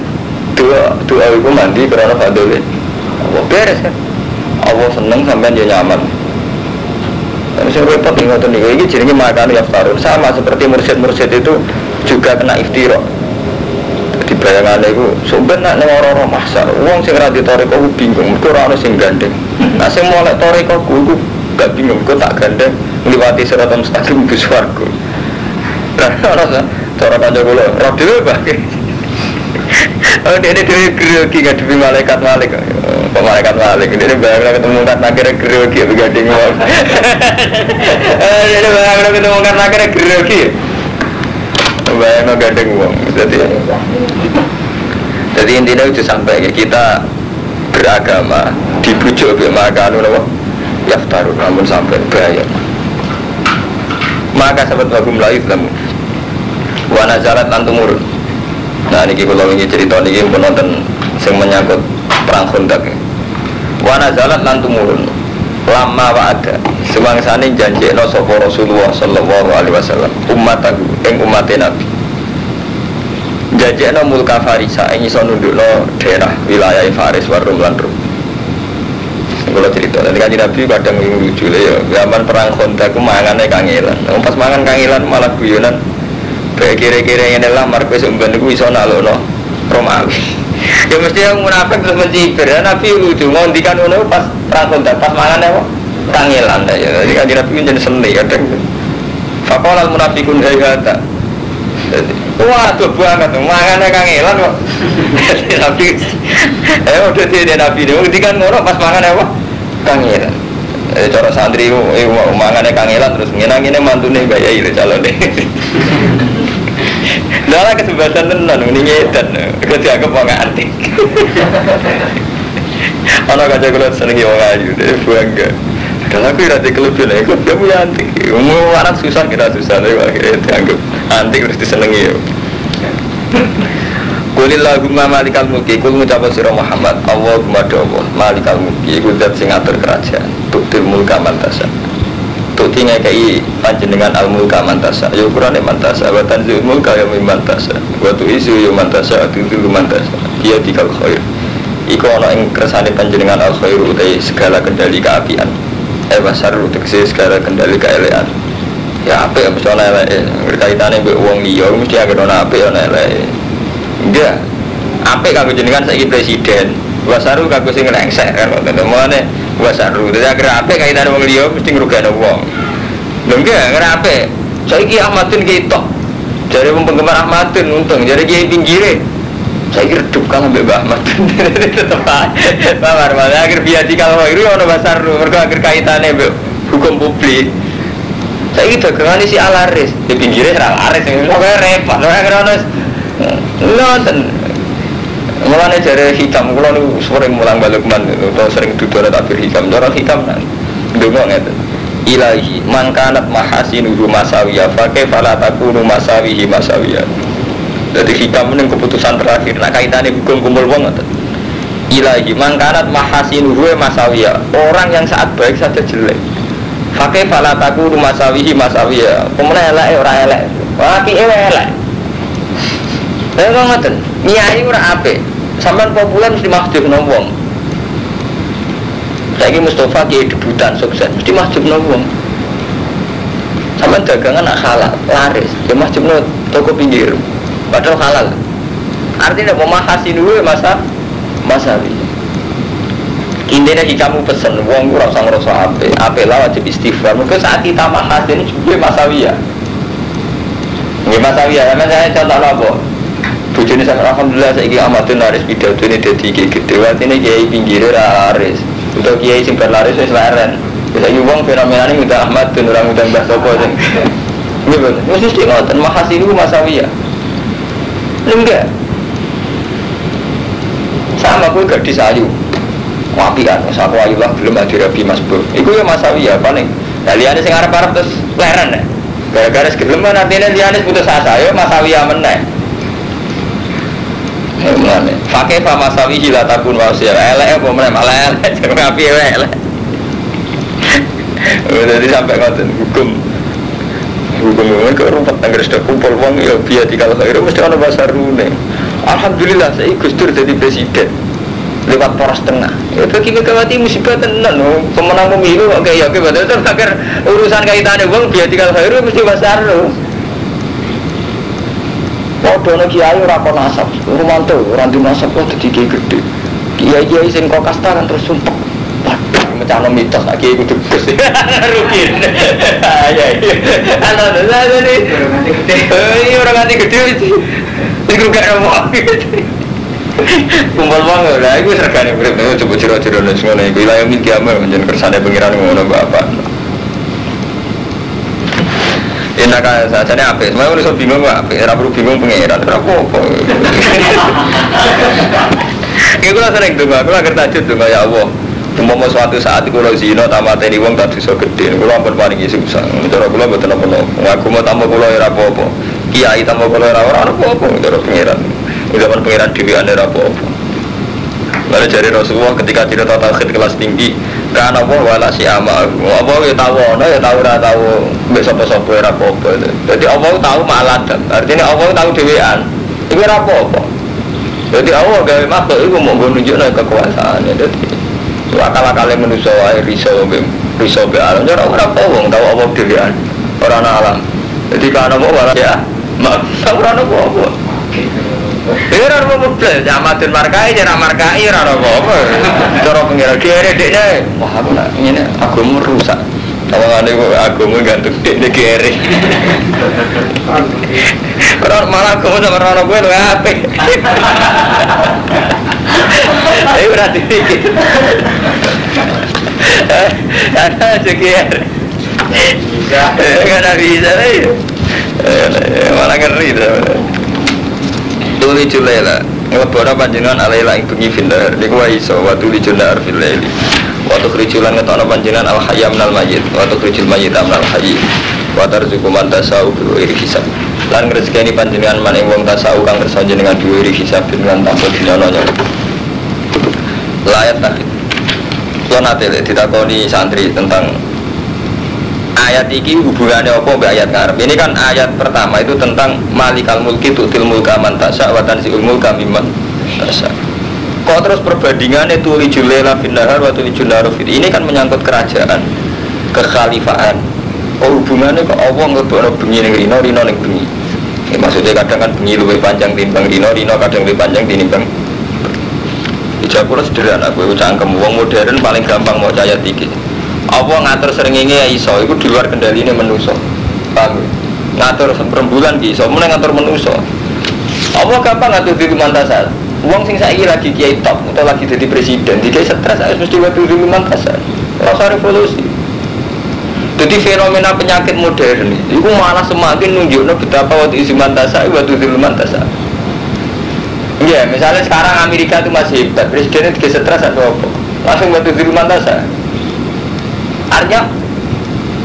doa itu mandi karena fadl. Allah beres kan? Allah seneng sampai dia nyaman. Saya repot nih ngoten nih. Ini jenenge makan yaftarun sama seperti mursyid itu juga kena iftirah. Di bayangan itu sebenarnya orang-orang mahsyar uang sing ra ditoreko bingung mergo ora ono sing gandeng. Nah sing molek toreko ku gak bingung kok tak gandeng ngliwati siratal mustaqim bus warga. Lah ora cara kanca kula ora dhewe bae. Oh dene dhewe grogi ngadepi malaikat kok malaikat dene bayangna ketemu kan akhirnya grogi begandeng wong. Dene bayangna ketemu kan akhirnya grogi. Bayangno gandeng uang, jadi intinya itu sampai kita beragama dibujuk ke makan apa yaftarun namun sampai bayar. Maka sahabat bagum lain lamu wana jalan lantumur. Nah ini kalau ingin cerita ini penonton yang menyangkut perang Khandaq. Wana jalan lantumurun lama ada sebangsane janjekno sapa Rasulullah sallallahu alaihi wasallam ummataku ing ummate Nabi janjekno mulka Farisa ing iso nundukno daerah wilayah Faris wa Rum lan Rum. Kalau cerita nanti Nabi kadang lucu ya zaman perang Khandaq ku mangane kangelan pas mangan kangelan malah guyonan kira-kira ngene lah marep wis umben niku iso nalokno Romawi. Ya mesti yang munafik terus mencibir ya Nabi lucu ngondikan ngono pas perang Khandaq pas mangan apa kangelan ya jadi kan Nabi jadi seni kadang faqala al munafiqun hayata wah tuh banget mangannya kangelan kok Nabi udah dia Nabi dia ngondikan ngono pas mangan apa kangelan cara santri mangannya kangelan terus ngenang-ngene mantune gaya itu calon deh. Dalam kesempatan tenan ini ngedan, kerja dianggap orang antik. Anak kaca kulit seneng orang ayu, dia bangga. Dan aku rasa kelebihan, aku dia punya antik. Umum orang susah kira susah, tapi akhirnya dianggap antik terus disenengi. Qulillahumma malikal mulki, kul ngucap sira Muhammad, Allahumma Allah, malikal mulki, iku zat sing ngatur kerajaan, tuktil mulka man tasya. Tukti ngekei panjenengan al-mulka mantasa ya ukurane mantasa wa tanzil mulka ya mantasa wa tu'isu ya mantasa wa tu'tilu mantasa dia dikal khair iku ana ing kersane panjenengan al-khair utai segala kendali keapian wasar utekse segala kendali keelekan ya apik mesti ana eleke berkaitane mbek wong liya mesti agak ana apik ana eleke enggak apik kanggo jenengan saiki presiden wasaru kanggo sing lengsek kan ngoten wasaru dadi agar apik kaitane wong liya mesti ngrugane wong lho enggak ngerape saiki Ahmadun ketok jare wong penggemar Ahmadun untung jare kiai pinggire saiki redup kan ambek Mbah Ahmadun tetep ae bawar akhir biadi kalau iru ono wasaru mergo agar kaitane mbek hukum publik saiki dagangane si alaris di pinggire ra laris kok repot ora ono nonton mulane jare hikam kula niku sering mulang balukman utawa sering duduk takbir hikam cara hikam nang ndonga ngeten ilahi man kanat mahasinuhu masawiyah fa kaifa la takunu masawihi masawiyah Jadi hikam ini keputusan terakhir. Nak kaitannya hukum kumpul wong ngoten. Ilahi mangkanat mahasinuhu masawiyah. Orang yang saat baik saja jelek. Fakih falataku masawihi masawiyah. Kemudian elek ora elek. Apike elek. Lha kok ngoten. Nyai ora apik. Sampeyan populer mesti mahjubno wong. Saiki Mustafa kiai debutan sukses mesti mahjubno wong. Sampeyan dagangan nak halal, laris. Ya mahjubno toko pinggir. Padahal halal. Artinya memahasi dulu masawi. Intinya kamu pesen wong ora usah ngrasa apik lah wajib istighfar. Mungkin saat kita mahasi ini juga masawi ya. Nggih masawi ya, saya contoh apa? Bojone sampe alhamdulillah saiki amatun laris pidato ini dadi kiai gede. Artine kiai pinggir laris. Untuk kiai sing laris wis leren. Saiki wong fenomenane mudah Ahmad dan orang mudah Mbah Sopo sing. Nggih betul. Mesti ngoten mahasi dulu masawi ya. Enggak sama aku gak disayu wapi kan masa aku ayu lah belum ada rabi mas bro itu ya masawi ya apa nih nah lianis yang harap-harap terus leren ya gara-gara segeleman artinya lianis putus asa ya masawi ya meneh gimana pakai pak masawi hilatakun wasir elek apa meneh malah elek jangan ngapi elek jadi sampai ngoten hukum ke rumput tangga sudah kumpul uang ya biar dikala khairu mesti ada bahasa rune. Alhamdulillah saya Gus Dur jadi presiden lewat poros tengah. Ya bagi Megawati musibah tenan, pemenang pemilu oke ya oke betul agar urusan kaitannya uang biar dikala khairu mesti bahasa rune. Waduh nak kiai rapor nasab, rumanto orang di nasab kok jadi gede. Kiai sing kok kasta kan terus sumpah. Mencana mitos lagi ikut tugas rukin ya ada nih ini orang nanti gede itu gak mau kumpul banget lah itu sergane berapa coba ciro-ciro dan semua itu wilayah milki amal menjadi kersane pengiran ngono bapak enak saja nih apa semuanya udah so bingung apa era perlu bingung pengiran berapa itu lah sering tuh aku lah kertajut tuh ya Allah umpama suatu saat kalau zina tamateni wong tak dosa gede kula ampun paringi susah cara kula mboten apa-apa ngaku mau tambah kula ora apa-apa kiai tambah kula ora apa-apa cara pangeran zaman pangeran dheweane ora apa-apa lalu dari Rasulullah ketika cerita tauhid kelas tinggi kan apa wala si ama apa ya tahu ana ya tahu ora tahu mbek sapa-sapa ora apa-apa jadi Allah tahu maladam artinya Allah tahu dhewean iki ora apa-apa jadi Allah gawe makhluk iku mau nunjukno kekuasaane dadi akal-akale manusia wae risau be alam ora apa wong tau apa dhewean ora ana alam dadi kana mau ora ya mak ora ana apa ora ana apa jamatun markai ora markai ora ana apa cara pengira kere dekne wah aku nak ngene agama rusak tawangane agama gantung dekne kere ora malah agama sama ora kowe lho apik ayo berarti ada sekian nggak bisa malah ngeri tuli julela ngelebora panjenengan alaila ing bengi findar di gua iso waktu lijunda arfil laili waktu kericulan ngetono panjenengan al hayam nal mayit waktu kericul mayit amnal hayy watar zukuman tasau iri hisab lan ngrezekeni panjenengan maning wong tasau kang kersa jenengan iri hisab dengan tanpa dinyono layat takit kalau nanti ditakoni santri tentang ayat ini hubungannya apa mbak ayat ngarep ini kan ayat pertama itu tentang malikal mulki tu'til mulka man tasya wa tanzi'ul mulka mimman tasya kok terus perbandingannya tulijul lela bin nahar wa tulijul naru fit ini kan menyangkut kerajaan kekhalifaan hubungannya kok Allah ngelebono bengi ning rino ning bengi maksudnya kadang kan bengi luwih panjang timbang rino kadang luwih panjang timbang Japura sederhana, gue cangkem wong modern paling gampang mau caya tinggi. Apa ngatur seringnya iso, itu di luar kendali ini menuso. Paham? Ngatur perembulan iso, mulai ngatur menuso. Apa gampang ngatur di mantasan? Wong sing saiki lagi kiai top atau lagi jadi presiden, dikai stres harus mesti waktu di mantasan. Rasa revolusi. Jadi fenomena penyakit modern itu malah semakin nunjukno betapa waktu isi mantasan, waktu di mantasan. Iya, misalnya sekarang Amerika itu masih hebat, presidennya tidak stres atau apa, langsung batu di rumah tasa. Artinya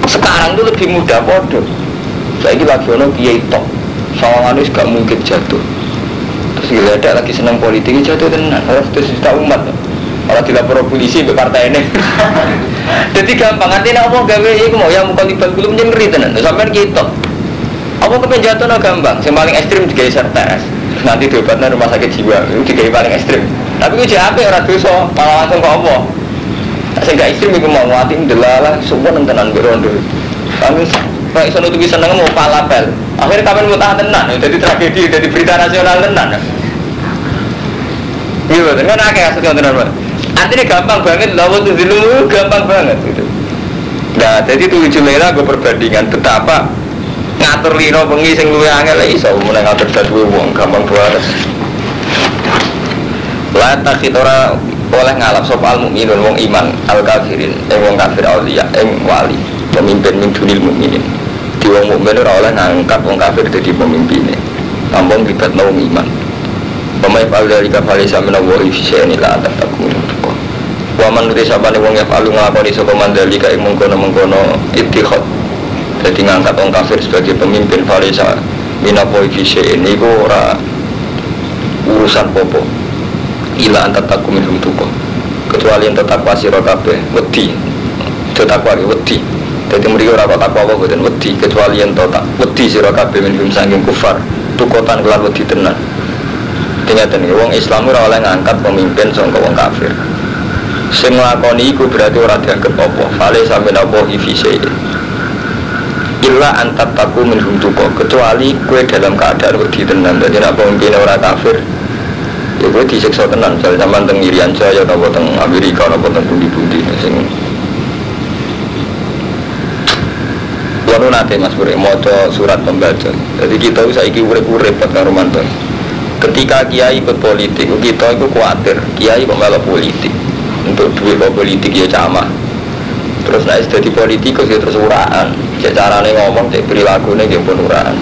sekarang itu lebih mudah bodoh. Saya lagi ono kiai top, sawangan itu gak mungkin jatuh. Terus gila lagi senang politik jatuh tenan, harus juta umat. Kalau dilapor polisi be partai ini. Jadi gampang artinya apa gawe iku mau yang muka libat belum ngeri tenan. Sampeyan kita. Apa kepenjatuh gampang, yang paling ekstrim digeser tes. Nanti diobatnya rumah sakit jiwa, itu digawe paling ekstrim. Tapi itu jahat orang dosa, malah langsung ke apa? Saya gak ekstrim itu mau mati delalah, semua tenan berondo. Kami kayak sono tuh bisa mau palapel. Akhirnya kapan mau tahan tenan, jadi tragedi, jadi berita nasional tenan. Iya, kan akeh asal tenan. Artinya gampang banget, lawan tuh dulu gampang banget gitu. Nah, jadi 7 merah gue perbandingan betapa ngatur lino bengi sing luwih angel iso mulai ngatur dadu wong gampang banget. La takhid ora oleh ngalap sapa al mukminun wong iman al kafirin wong kafir auliya wali pemimpin min dunil mukminin. Di wong mukmin ora oleh ngangkat wong kafir dadi pemimpine. Tampung libatno wong iman. Pemain dari kafali samena woi fiseni la tatakun. Wa man nuti sabane wong ya palu nglakoni sapa mandali kae mengkono-mengkono ittikhad. Jadi ngangkat wong kafir sebagai pemimpin falisa minapoi fiseni iku ora urusan popo. Ila antar takku minum tuko. Kecuali yang tetap pasiro kabeh wedi. Tetap wedi. Jadi mereka ora takwa apa boten wedi kecuali yang tetap wedi sira kabeh minum saking kufar. Tukotan kelan wedi tenan. Dingaten wong Islam ora oleh ngangkat pemimpin saka wong kafir. Sing nglakoni iku berarti ora dianggap apa. Fale sampe napa ifise. Illa antat taku minhum tuko. Kecuali kue dalam keadaan wedi tenan. Dadi nek pemimpin ora kafir, ya kue disiksa tenan. Misalnya sampean teng Irian Jaya atau teng Amerika atau teng pundi-pundi sing Lalu nanti Mas Bure maca surat pembaca. Jadi kita saiki urip-urip karo mantan. Ketika kiai ikut politik, kita itu khawatir kiai kok melok politik. Untuk duit politik ya camah. Terus naik jadi politikus ya terus uraan. Cek carane ngomong, cek perilakunya ya pun uraan.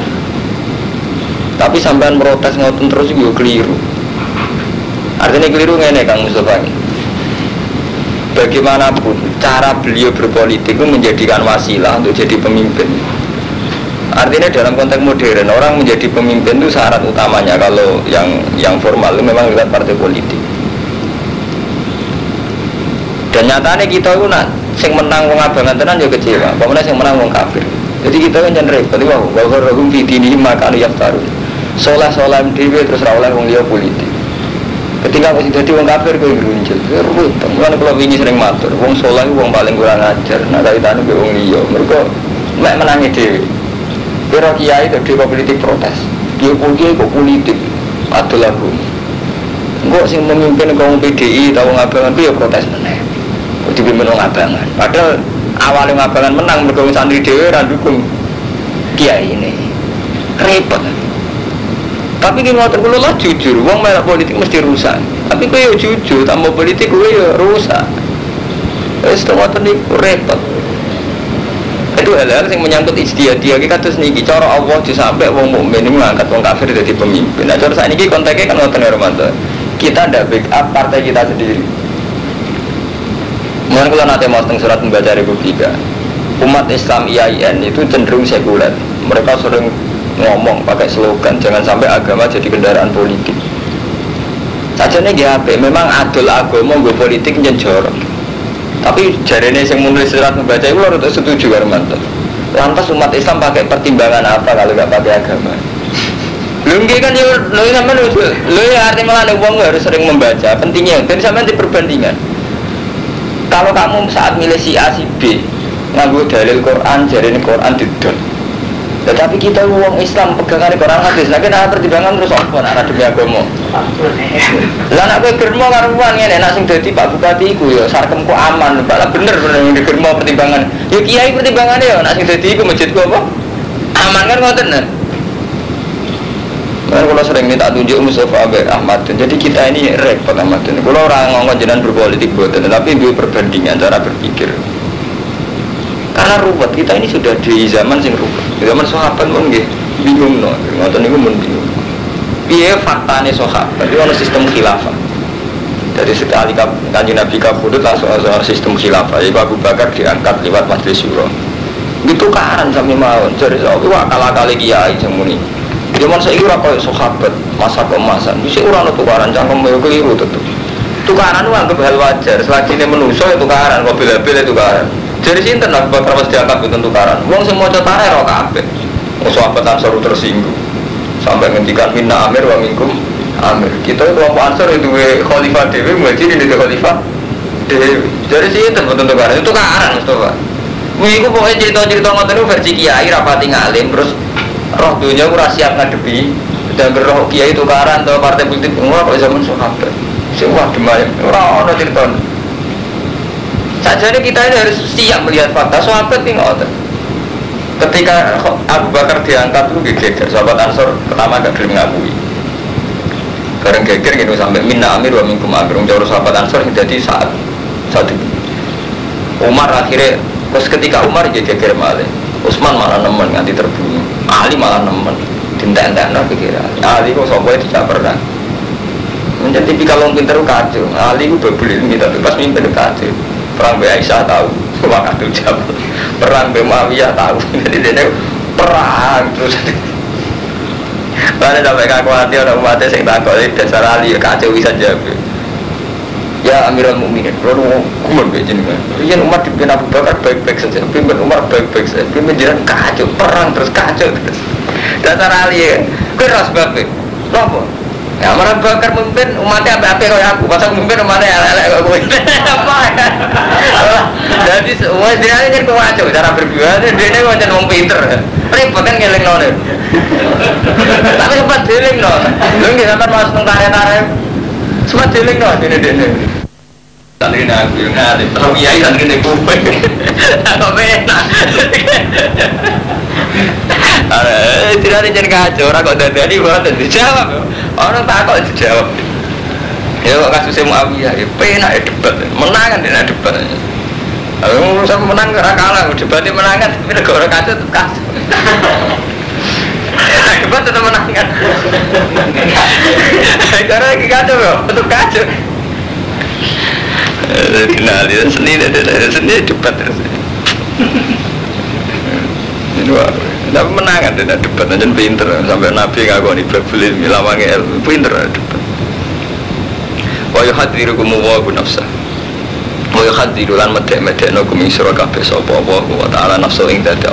Tapi sampean protes ngoten terus juga keliru. Artinya keliru ngene Kang Mustafa. Bagaimanapun cara beliau berpolitik itu menjadikan wasilah untuk jadi pemimpin. Artinya dalam konteks modern orang menjadi pemimpin itu syarat utamanya kalau yang formal itu memang lewat partai politik. Dan nyatanya kita itu nak sing menang wong abangan tenan yo kecewa, pokoknya sing menang wong kafir. Jadi kita kan jan repot iki wae, wa rahum fi dinihi makanu yaftarun. Solah-solah dhewe terus ra oleh wong liya politik. Ketika wis dadi wong kafir kowe ngruncul, ribut. Mulane kula wingi sering matur, wong saleh wong paling kurang ajar, nek kaitane karo wong liya. Mergo mek menangi dhewe. Kira kiai dadi politik protes. Kiai kok politik adol aku. Engko sing memimpin kaum PDI ta wong abangan ku ya protes meneh. Kok dipimpin wong abangan. Padahal awalnya wong abangan menang mergo santri dhewe ra dukung kiai ini. Repot. Tapi ki ngoten kula lah jujur, wong melok politik mesti rusak. Tapi kowe yo jujur, tambah politik kowe yo rusak. Wis ngoten niku repot. Itu hal-hal yang menyangkut ijtihadiyah iki kados niki cara Allah disampe wong mukmin ngangkat wong kafir dadi pemimpin. Nah, cara sakniki konteknya kan ngoten Romanto. Kita ndak backup partai kita sendiri. Mulane kula nate mau teng surat membaca Republika. Umat Islam IAIN itu cenderung sekuler. Mereka sering ngomong pakai slogan jangan sampai agama jadi kendaraan politik. Sajane GHP memang adol agama nggo politik njenjor. Tapi jarene sing menulis surat membaca itu harus setuju karo manten. Lantas umat Islam pakai pertimbangan apa kalau enggak pakai agama? Lungge kan yo lho sampean lho ya artinya malah wong harus sering membaca. Pentingnya dan sampean di perbandingan. Kalau kamu saat milih si A si B nganggo dalil Quran jarene Quran didol. Tetapi kita wong Islam pegangan Quran hadis, lagi ada pertimbangan terus apa nak demi agama. Lah nek kowe germo karuan ngene nek sing dadi Pak Bupati iku ya sarkemku aman, bakal bener ning germo pertimbangan. Ya kiai pertimbangane ya nek sing dadi iku masjidku apa? Aman kan ngoten. Kan kalau sering minta tunjuk Mustafa Abed Ahmad. Jadi kita ini repot amat. Kalau orang ngomong jenengan berpolitik boten, tapi dua perbandingan cara berpikir. Karena ruwet kita ini sudah di zaman sing ruwet. Zaman sahabat pun nggih bingung no. Ngoten niku mun bingung. Piye faktane sahabat? Itu ana sistem khilafah. Dari sekali Kanjeng Nabi kabudut langsung ada sistem khilafah. Ibu Abu Bakar diangkat lewat majelis syuro. Itu karan sampai mawon. Jadi sahabat wah kala-kali kiai semuni. Zaman saya ora koyo sahabat masa keemasan. Mesti ora ono tukaran cangkem yo keliru tentu. Tukaran itu anggap hal wajar. Selagi ini manusia ya tukaran, kok bila-bila tukaran. Jadi sinten Abu Bakar pas diangkat itu tukaran. Wong sing maca tareh ora kabeh. Wong sahabat Ansor tersinggung. Sampai ngendikan minna amir wa minkum amir. Kita kelompok Ansor itu khalifah dhewe muhajirin itu khalifah dhewe. Jadi sinten mboten tukaran. Itu tukaran Mustafa. Iku pokoknya cerita-cerita ngoten niku versi kiai rapati ngalim terus roh dunia ora siap ngadepi dan roh kiai tukaran atau partai politik ora kok zaman sahabat. Semua demam ora ono cerita. Sajane kita ini harus siap melihat fakta sahabat iki ngoten. Ketika Abu Bakar diangkat itu geger sahabat Ansor pertama gak gelem ngakui. Bareng geger gitu sampai minna amir wa minkum amir. Jauh sahabat Ansor jadi saat itu Umar akhirnya terus ketika Umar jadi geger malih. Utsman malah nemen nganti terbunuh. Ali malah nemen. Dinten-enten pikiran. Ali kok sampai tidak pernah. Menjadi tipikal orang pintar kacau. Ali itu berbeli minta bebas mimpin kacau. Perang Be Aisyah tahu, waktu jam. Perang Be Muawiyah tahu. Jadi dia perang terus. Lalu sampai kaku hati orang umatnya yang takut dasar Ali kacau bisa jawab. Ya Amirul Mukminin, kalau umur begini kan, yang umat dipimpin Abu Bakar baik-baik saja, pimpin Umar baik-baik saja, pimpin jalan kacau, perang terus kacau terus. Dasar Ali kan, keras banget, apa? Ya Abu Bakar memimpin umatnya apa-apa kayak aku, pas aku memimpin umatnya elek kayak gue, apa? Jadi semua dia ini kan kacau, cara berbicara dia ini macam orang pinter, repot kan ngeleng nol. Tapi sempat dealing nol, lu nggak sampai masuk tentara-tentara. Semua dealing no, dene. Tadi aku ngalih, kalau kiai dan kene kuwe. Apa enak. Tidak ada jangan kacau, orang kok dari buat dijawab. Orang takut dijawab. Ya kok kasusnya Muawiyah, penak debat, menangan dia debat. Kalau urusan menang ora kalah, debatnya menangan, tapi negara kacau tetap kacau. Debat tetap menangan. Karena lagi kacau ya, betul kacau. Kenal dia seni debat terus. Ini wah, tapi menangan dia debat, aja pinter sampai Nabi ngaku nih berbeli milawangi ilmu pinter debat. Wa yuhadirukum wa nafsa. Wa yuhadirulan medek-medekno kum isra kabeh sapa wa ta'ala nafsu ing dadi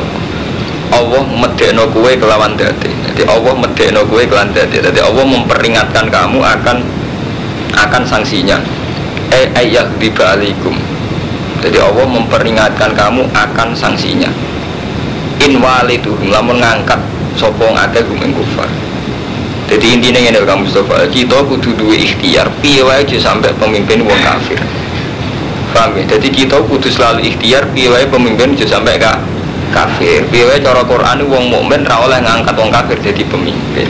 Allah medekno kowe kelawan dadi. Jadi Allah medekno kowe kelawan dadi. Jadi Allah memperingatkan kamu akan sanksinya. Ayat dibalikum. Jadi Allah memperingatkan kamu akan sanksinya. In waliduhum lamun ngangkat sapa ngake gumeng kufar. Jadi intinya ngene kamu Mustafa, kita kudu duwe ikhtiar piye wae aja sampai pemimpin wong kafir. Paham ya? Jadi kita kudu selalu ikhtiar piye wae pemimpin aja sampai kafir. Piye wae cara Quran wong mukmin ra oleh ngangkat wong kafir jadi pemimpin.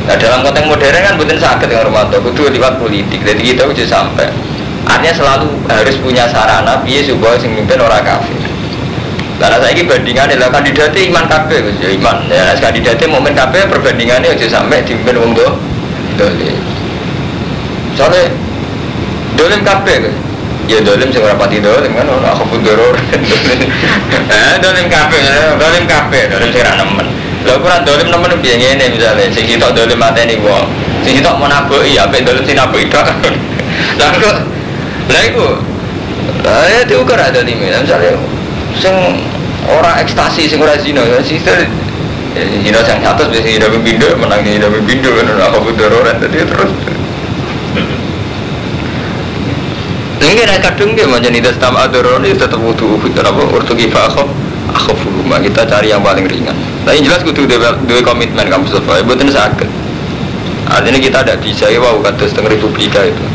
Nah dalam konteks modern kan mboten saged ya Romanto, kudu liwat politik. Jadi kita aja sampai artinya selalu harus punya sarana piye supaya sing mimpin ora kafir. Karena saya ini bandingannya lah kandidatnya iman kabeh, ya iman. Ya kandidatnya mukmin kabeh perbandingannya aja sampai dipimpin wong dolim. Soalnya dolim kabeh, ya dolim sing ora pati dolim kan, aku pun doror. Dolim kabeh, dolim sing ra nemen. Lha ora dolim nemen piye ngene misale, sing sitok dolim mateni wong, sing sitok mau nabuki apik dolim sing nabuki tok. Lah iku. Lah diukur ada limit, misale sing ora ekstasi sing ora zina ya sister zina sing atas biasa zina pembindo menang zina pembindo kan ora aku dororan tadi terus ini nek kadung ge macam itu stam adoron itu tetap butuh apa urtuki fakhof akhofuma kita cari yang paling ringan. Tapi jelas kudu duwe komitmen kamu supaya mboten saged. Artinya kita ada bisa ya wau kados teng republika itu.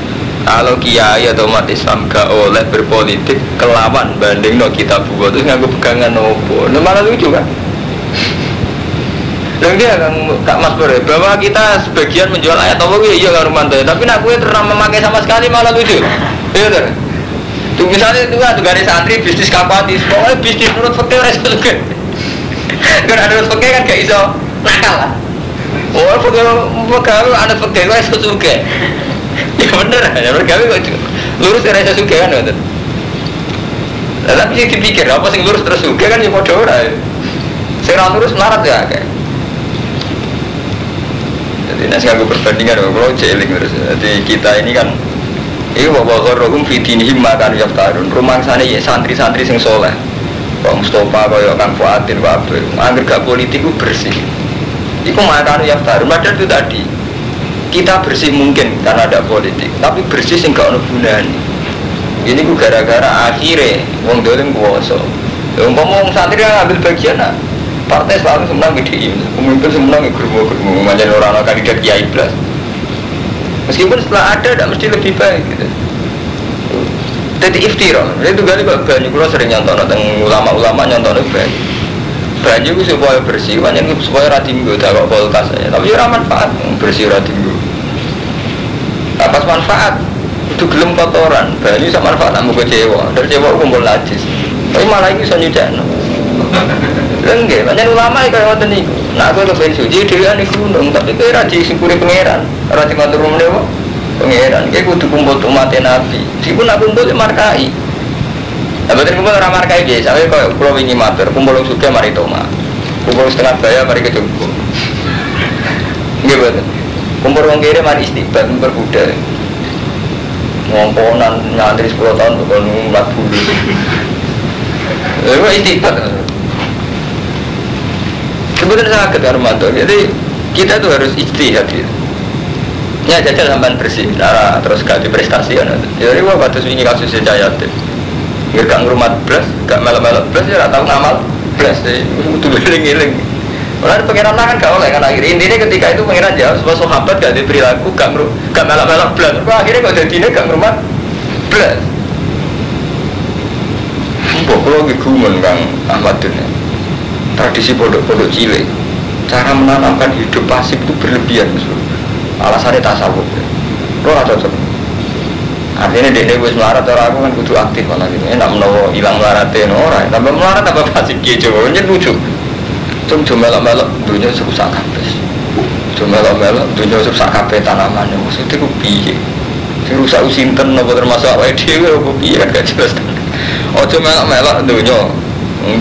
Kalau kiai atau umat Islam gak oleh berpolitik kelawan banding no kita buat terus nganggo pegangan nopo, malah lucu kan? Dan dia kan Kak Mas Bore bahwa kita sebagian menjual ayat Allah iya kan Romanto, tapi nak gue pernah memakai sama sekali malah lucu, iya kan? Tuh misalnya itu kan garis santri bisnis kapatis, pokoknya bisnis menurut fakir itu juga. Karena menurut fakir kan gak iso nakal lah. Oh fakir ada fakir itu juga. Ya bener, ya bergawe kok lurus rasa suka kan betul. Tapi yang dipikir apa sing lurus terus suka kan ya padha ora. Sing ora lurus melarat ya kayak. Jadi nasi nganggo perbandingan, kalau jeling terus. Jadi kita ini kan, ini bawa rohum fitnihim makan yaftarun. Rumah sana ya santri-santri sing soleh. Pak Mustafa, kaya Kang Fuadin, Pak Abdul. Angger gak politik itu bersih. Iku makan yaftarun. Padahal itu tadi kita bersih mungkin karena ada politik, tapi bersih sing gak ono gunane. Ini ku gara-gara akhirnya wong dolim kuwasa. Umpama wong santri yang ambil bagian partai selalu senang PDI, pemimpin senang germo-germo, macam orang kandidat Kiai Blas. Meskipun setelah ada, tidak mesti lebih baik. Gitu. Jadi iftira, itu kali banyak kalau sering nyontok tentang ulama-ulama nyontok banyak. Banyak itu supaya bersih, banyak itu supaya ratinggo, tak kok kulkas aja. Tapi ya manfaat bersih ratinggo. Apa manfaat? Itu gelem kotoran, banyak sama manfaat kamu kecewa, dari kecewa kumpul najis. Tapi malah ini bisa nyucakno. Enggak, banyak ulama yang kayak waktu ini. Nah, aku lebih suci, dia ini gunung, tapi kira di simpuri pangeran, rati ngatur rumah dewa, pangeran. Kayak kudu kumpul umatnya Nabi. Meskipun aku kumpul markai. Nah, betul kumpul orang markai biasa. Tapi kalau pulau ini matur, kumpul suka mari toma, kumpul setengah bayar mari kecukup. Enggak betul. Kumpul orang kiri mari istiqbal berbuda. Ngomponan nyantri 10 tahun bukan ngulat bulu. Itu istiqbal. Sebenarnya sangat kedarmatan. Jadi kita tuh harus ijtihad gitu. Ya jajal sampai bersih, nah, terus ganti prestasi kan. Jadi wah batas ini kasus Jaya Yatim. Nggak ngrumat belas, nggak melok-melok belas ya tahu ngamal belas. Itu giling-giling. Orang pengiran kan gak oleh kan akhir intinya ketika itu pengiran jauh sebab sahabat gak diperilaku gak melok-melok belas. Akhirnya kok jadinya gak ngrumat belas. Mbok kalau gigumun Kang Ahmad ini. Tradisi pondok-pondok cilik, cara menanamkan hidup pasif itu berlebihan, alasannya tasawuf. Lo nggak cocok. Artinya dia wis melarat orang aku kan kudu aktif malah gitu. Enak menawa hilang melaratnya orang, tambah melarat tambah pasif gitu. Ini lucu. Cuma melok-melok dunia serusak kabeh. Cuma melok-melok dunia serusak kabeh tanaman. Maksudnya ku piye? Serusak usinten apa termasuk awake dhewe apa piye kan gak jelas. Oh cuma melok-melok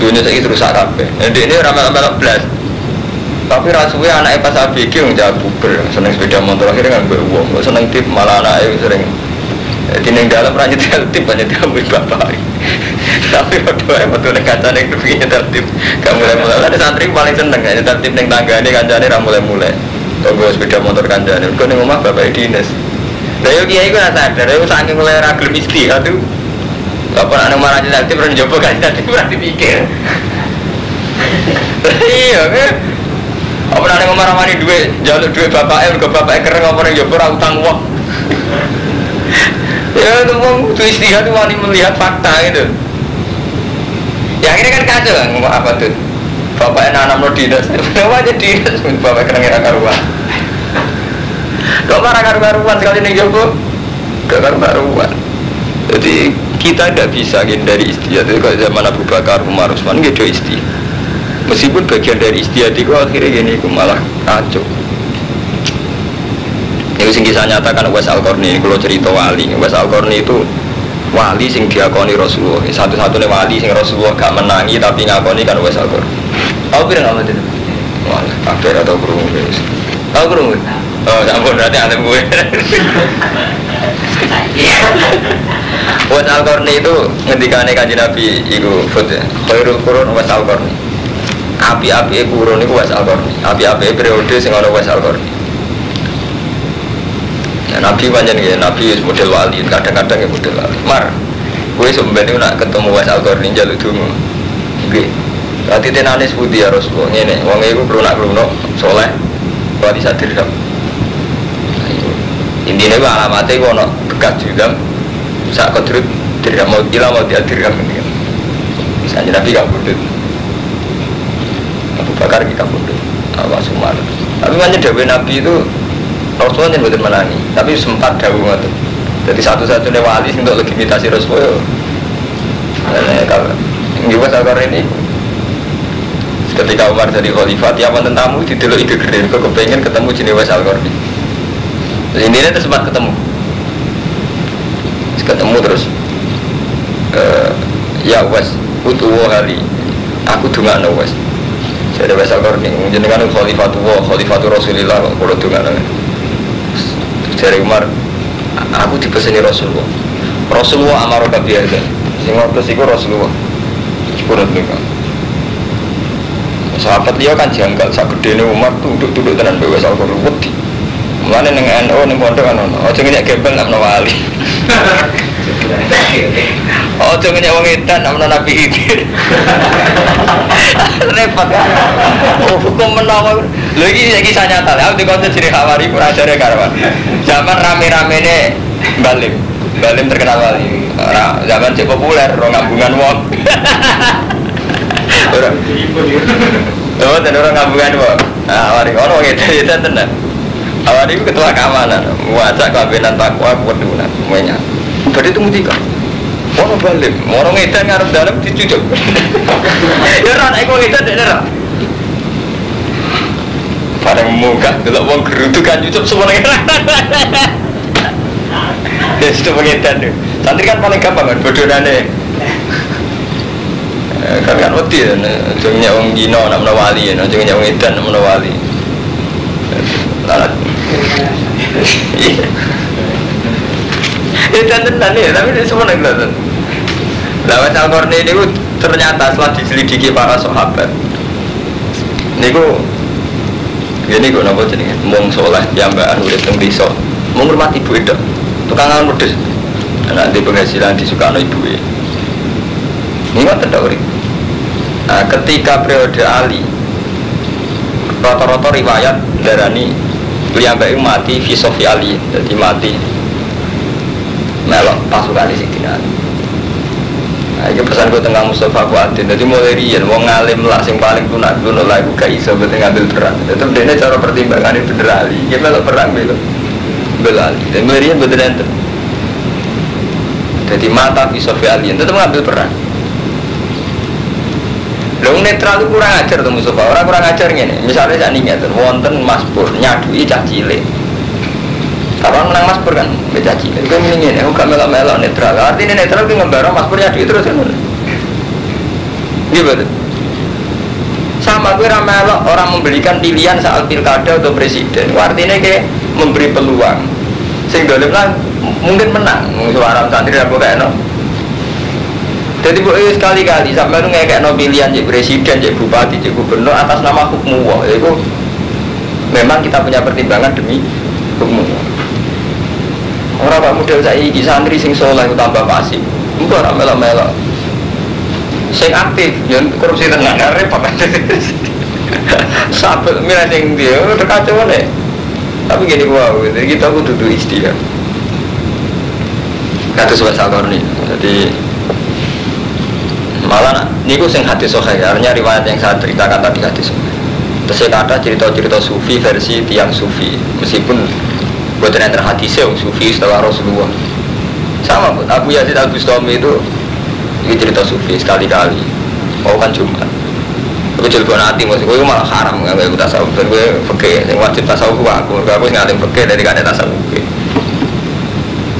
dunia saya itu rusak kabeh. Jadi ini ramal-ramal belas. Tapi rasuwe anaknya pas ABG yang jago buber, seneng sepeda motor akhirnya nggak beruang. Seneng tip malah anaknya sering. Di neng dalam ranjut tip banyak diambil bapak. Tapi waktu yang betul kaca neng kepikiran tertib. Kamu mulai ada santri paling seneng ya tertib neng tangga ini kancane ramulai. Tunggu sepeda motor kancane. Kau neng rumah bapak dinas. Dari kiai gue nggak sadar. Dari saking mulai ragil mistri itu. Apa anak marah jadi aktif pernah coba kan jadi pernah dipikir. Iya kan? Apa anak marah mani duit jalur duit bapaknya ke bapaknya keren apa yang coba utang uang. Ya itu mau istihad itu wani melihat fakta gitu. Ya akhirnya kan kacau kan ngomong apa tuh? Bapaknya nanam lo dinas, kenapa aja dinas? Bapaknya keren ngira karuan. Kok marah karuan sekali nih coba? Gak karuan. Jadi kita tidak bisa hindari istihad itu kalau zaman Abu Bakar, Umar, Utsman gitu istihad. Meskipun bagian dari istihad itu akhirnya gini malah kacau. Ini sing kisah nyatakan Uwais Al-Qarni, kalau cerita wali. Uwais Al-Qarni itu wali sing diakoni Rasulullah. Satu-satunya wali sing Rasulullah gak menangi tapi ngakoni kan Uwais Al-Qarni. Tahu pirang apa itu? Wah, kabeh atau krungu wis. Tahu krungu? Oh, ampun berarti alim gue. Uwais Al-Qarni itu ngendikane Kanjeng Nabi iku fut ya. Khairul qurun Uwais Al-Qarni. Api-api qurun iku Uwais Al-Qarni. Api-api periode sing ana Uwais Al-Qarni. Ya, Nabi pancen nggih, Nabi wis model wali, kadang-kadang ya model wali. Mar, kowe sampeyan nak ketemu Uwais Al-Qarni njaluk donga. Nggih. Dadi tenane sepundi ya Rasulullah ngene, wong iku klunak-klunuk saleh, wali sadirham. Intinya itu alamatnya itu ada bekas juga saat kodrut dirham mau gila mau dirham ini kan misalnya Nabi gak bodot Abu Bakar kita bodot Abu Sumar tapi macam Dewi Nabi itu Rasulullah yang betul menangi tapi sempat daungan itu jadi satu-satunya wali untuk legitimasi Rasulullah kalau Uwais Al-Qarni ini ketika Umar jadi khalifah tiap tentamu didelok ide gede kok kepengen ketemu jenis Uwais Al-Qarni. Intinya itu sempat ketemu terus ya Uwais utuwa kali aku dungakno Uwais Jadi bahasa Korni, jenengan Khalifatul Rasulillah, kalau dengan dari Umar, aku dipeseni Rasulullah amaro kabiyah. Sing ngotos iku Rasulullah. Sepurut niku. Sahabat dia kan janggal sak gedene Umar tunduk-tunduk tenan bae wis Al-Qur'an wedi. Mulane ning NU ning pondok kan ono. Aja ngenyek gembel nak wali. Aja ngenyek wong edan nak Nabi iki. Repot kan. Hukum menawa. Lho iki kisah nyata. Aku dikonten ciri Hawari kurang ajare karwan. Zaman rame-ramene Balim terkenal wali. Zaman cek populer ro ngambungan wong. Dan orang ngambungan wong. Awari ono ngene tenan. Awari itu ketua keamanan, wajah kabinan takwa kudunan, semuanya. Berarti itu mutika. Ono Balim, orang edan ngarep dalam dicucuk. Ya ora nek kok edan nek ora. Bareng muka delok wong gerudukan cucuk semuanya. Ya sudah pengedan deh. Santri kan paling gampang kan bodonane. Kan wedi ya, jenenge wong Cina nak menawa wali, jenenge wong edan nak menawa wali. Lalat. Edan tenan ya, tapi semua nek lho. Lah Al-Qur'an ini ternyata setelah diselidiki para sahabat. Niku ini kok napa jenenge? Wong saleh piyambakan urip teng desa. Menghormati ibu itu. Tukang angan pedes. Nanti penghasilan disukano ibu ya. Ini kan tidak urip. Nah, ketika periode Ali, rata-rata riwayat darani piyambake mati fi sofi Ali, jadi mati melok pasukan di Sidina. Nah, ini pesan gue tengah Mustafa Kuatin. Jadi mulai rian, wong ngalim lah, sing paling tunak lah, ibu gak iso betul ngambil perang. Tetap dia cara pertimbangan ini bener Ali. Dia melok perang belum. Ali dan merian betul ente. Jadi mata filosofi alien tetap mengambil peran. Long netral itu kurang ajar tuh Mustafa. Orang kurang ajarnya nih. Misalnya saya ingat wonten Maspur nyadui cah cilik. Orang menang Maspur kan cah cilik. Itu mendingin. Aku gak melok netral. Artinya netral itu ngebarang Maspur nyadui terus kan. Gitu. Sama gue ramelok orang memberikan pilihan saat pilkada atau presiden. Artinya kayak memberi peluang. Sing dolim lah mungkin menang, suara santri apa kayak no. Jadi sekali-kali sampai lu kayak no pilihan jadi presiden, jadi bupati, jadi gubernur atas nama hukum Allah. Itu memang kita punya pertimbangan demi hukum Allah. Orang pak model saya di santri sing soleh tambah pasif, enggak orang melok-melok. Sing aktif, yang korupsi tenang, repot. Sabut milih sing dia, terkacau nih. Tapi gini wow, jadi kita duduk istilah. Kata sobat Al-Qur'an nih, jadi malah ini gue sing hadis sahih, artinya riwayat yang saya ceritakan tadi hadis. Terus saya kata cerita-cerita sufi versi tiang sufi, meskipun buatan yang terhadisnya sufi setelah Rasulullah. Sama pun Abu Yazid Al-Bustami itu ini cerita sufi sekali-kali. Mau kan Jumat. Aku jelbon hati, maksud gue malah haram nggak gue tasawuf, dan gue fakih, yang wajib tasawuf aku ngalim fakih dari kada tasawuf.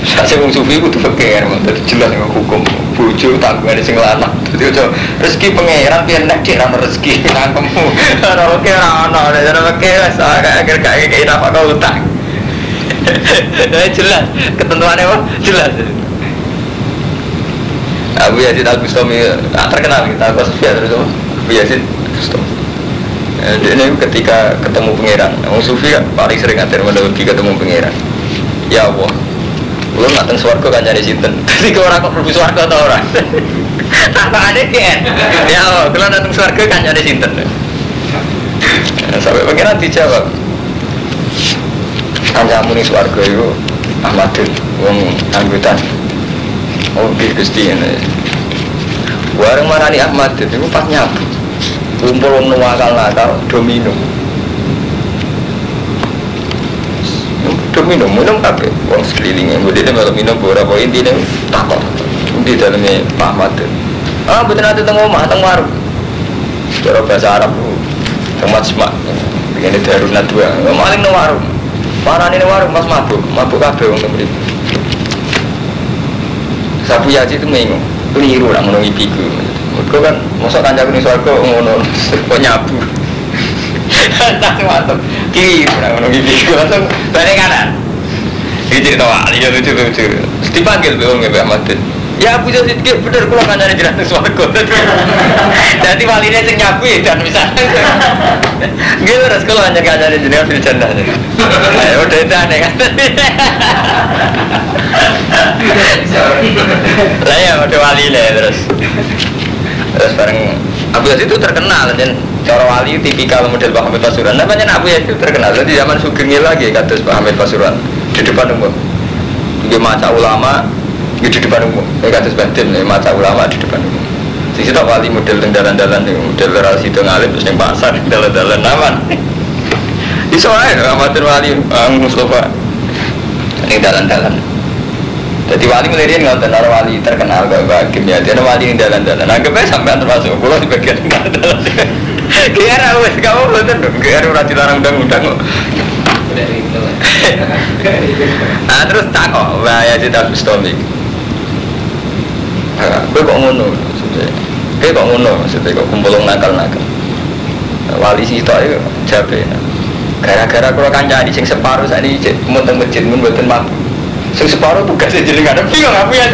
Saya wong sufi itu fakih, jadi jelas dengan hukum, bujuk tanggungan sing lanang. Jadi rezeki pangeran biar nak kira rezeki nangkemu, orang fakih orang fakih saya kayak apa kau utang. Jelas, ketentuannya apa? Jelas. Abu Yazid Al-Bustami terkenal kita, Abu Yazid ini ketika ketemu pangeran, orang sufi kan paling sering ngatir mendapat ketemu pangeran. Ya Allah, belum nggak swarga kan nyari sinten. Jadi orang kok perlu swarga atau orang? Tanpa ada kan? Ya Allah, kalau datang swarga kan nyari sinten. Sampai pangeran dijawab, kancamu nih swarga itu Ahmadun, wong anggutan. Oh, Gusti ini. Warung mana nih Ahmadun itu pas nyabu. Kumpul nakal domino minum kabeh wong sekelilingnya kemudian kalau minum beberapa intinya takut di dalamnya Pak Madun betul nanti tengok omah tengok warung cara bahasa Arab tempat semak begini darunat dua maling no warung parah ini warung pas mabuk kabeh wong temen Sabu Yaji itu mengingung keliru lah menunggu piku. Mereka kan, masa kanjak ini suarga ngono, kok nyabu. Langsung mantap. Kiri, ngono iki langsung balik kanan. Iki cerita wali ya lucu-lucu. Dipanggil Mbak Mbak Ahmad. Ya Abu Yazid ki bener kula kancane jenengan swarga. Dadi waline sing nyabu dan misalnya. Nggih terus kula hanya kancane jenengan fil jannah. Ayo detane kan. Lah ya ada waline terus. Terus bareng Abu Yazid itu terkenal dan cara wali tipikal model Pak Hamid Pasuruan. Namanya Abu Yazid itu terkenal. Jadi zaman Sugeng lagi kados Pak Hamid Pasuruan di depan umum. Dia maca ulama di depan umum. Kados Batin maca ulama di depan umum. Di situ wali model dalan-dalan model relasi itu ngalih terus yang pasar dalan-dalan aman. Di soalnya amatir wali Mustafa ini dalan-dalan. Jadi wali melirin nggak ada wali terkenal gak kimia. Dia wali ini dalan-dalan. Anggapnya sampai termasuk pulau di bagian dalan. Kira wes kamu betul. Kira udah dilarang undang-undang. Nah terus tak kok bahaya cerita Bustomi. Gue kok ngono, gue kok ngono, maksudnya kok kumpulong nakal-nakal. Wali sih itu jabe. Gara-gara kalau kancani sing separuh saat ini munteng masjid mun buatin mampu. Sing separuh tugasnya jadi nggak ada bingung apa ya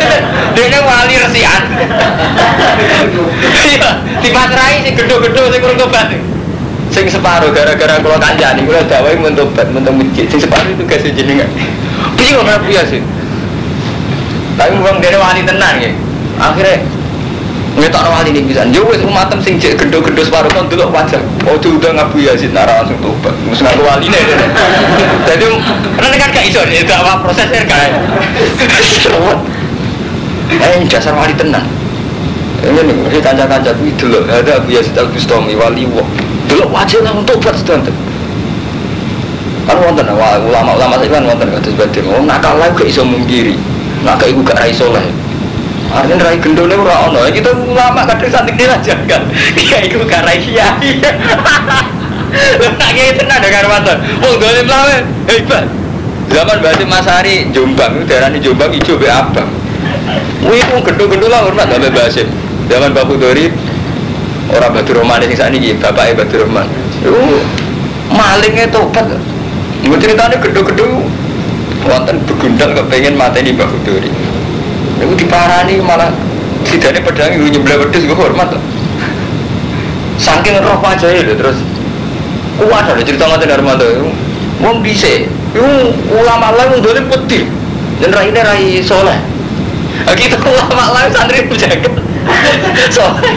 dia wali resian. Iya, dipaterai sing gedho-gedho sing kurang tobat. Sing separuh gara-gara kalau kancani kalau dawai mentobat munteng masjid. Sing separuh tugasnya jadi nggak bingung apa ya sih. Tapi bukan dari wali tenan ya. Akhirnya ngetok wali ini bisa. Yo wis umatem sing cek gedho-gedho separuh kon delok wajah. Oh diundang Abu Yazid nara langsung tobat. Mesti ngaku waline. Jadi kan gak iso ya dakwah prosesnya kan. Dasar wali tenan. Ini kanca-kanca kuwi delok ada Abu Yazid Al-Bustami wali wong. Delok wajah langsung tobat sedanten. Kan wonten ulama-ulama saiki kan wonten kados badhe. Wong nakal lha gak iso mungkiri. Nak gak iku gak ra iso lah. Artinya rai gendone ora ono. Kita ulama kadang santik dirajakan. Kiai iku gak rai kiai. Lah tak kiai tenan karo waton. Wong dolim lawe hebat. Zaman Basim Masari Jombang itu daerah Jombang ijo be abang. Kuwi wong gendho-gendho lah hormat sampe Basim. Zaman Bapak Dori orang Batu Roman sing sakniki bapake Batu Roman. Iku malingnya tobat. Nggo ceritane gendho-gendho wonten begundal kepengin mateni Bapak Dori. Iku diparani malah sidane pedang iku nyebelah wedhus iku hormat lho. Saking roh ajae lho terus kuat ada cerita ngoten Armando. Wong dhisik iku ulama lah wong dolim putih. Yen raine rai saleh. Kita ulama lah santri jaga. Saleh.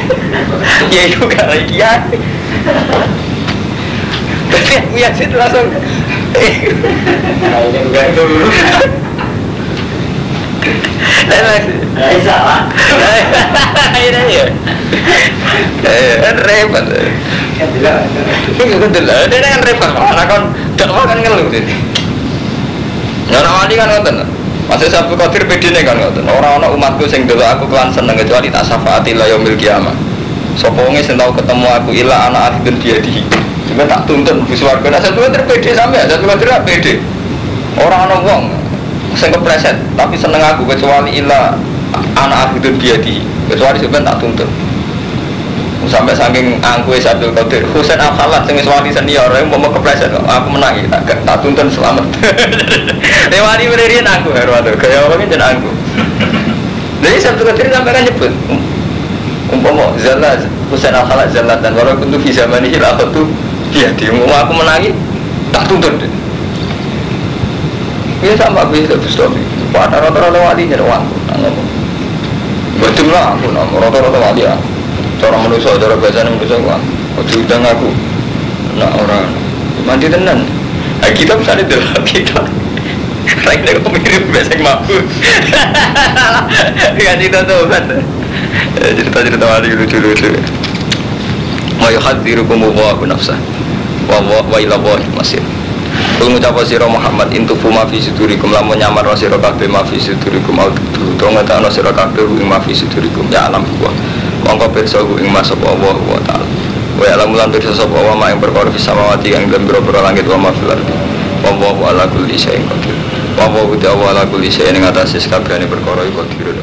Ya iku gak rai kiai. Tapi aku yakin langsung raine enggak dulu. Salah. Ini ya. Repot. Dia kan repot. Anak kan dakwah kan ngeluh ini. Orang wali kan ngoten. Masih Abdul Qadir bedine kan ngoten. Orang-orang umatku sing delok aku kelan seneng kecuali tak syafaati la yaumil qiyamah. Sapa wong sing tau ketemu aku ila ana akhidun diadihi. Cuma tak tuntun bus warga. Nah satu Qadir pede sampe, satu Qadir pede. Orang ana wong sing kepreset tapi seneng aku kecuali ila anak aku itu dia di kecuali sebenarnya tak tuntut sampai saking angkuh Abdul Qadir Husain Al-Khalat sing wali senior yang mau kepreset aku menang tak tuntun selamat lewati berdirian aku herwado gaya orangnya jangan aku jadi Abdul Qadir sampai kan nyebut umpama Zallat Husain Al-Khalat Zallat dan walaupun itu bisa manihil aku tuh dia di umum aku menangi tak tuntun ini sama bisa Bustomi pada rata-rata wali jadi uang betul lah aku nomor rata-rata wali ya cara manusia, cara biasanya manusia uang ujung aku nak orang mandi tenan kita misalnya dalam kita rakyatnya kok mirip biasa mampu ya cerita tuh kan cerita-cerita wali lucu-lucu wa yuhadzirukum Allahu nafsah wa ila Allahi masir. Kul ngucap sira Muhammad intufu ma fi sudurikum lamun nyamar sira kabeh ma fi sudurikum au to ngetano sira kabeh ing ma fi sudurikum ya alam wa mongko pirsa ing masapa Allah wa taala wa alam lan pirsa sapa wa ma ing perkara fis samawati ing dalem boro langit wa ma fil ardi wa ala kulli syai'in qadir wa ala kulli syai'in ing atase sakabehane perkara iku qadir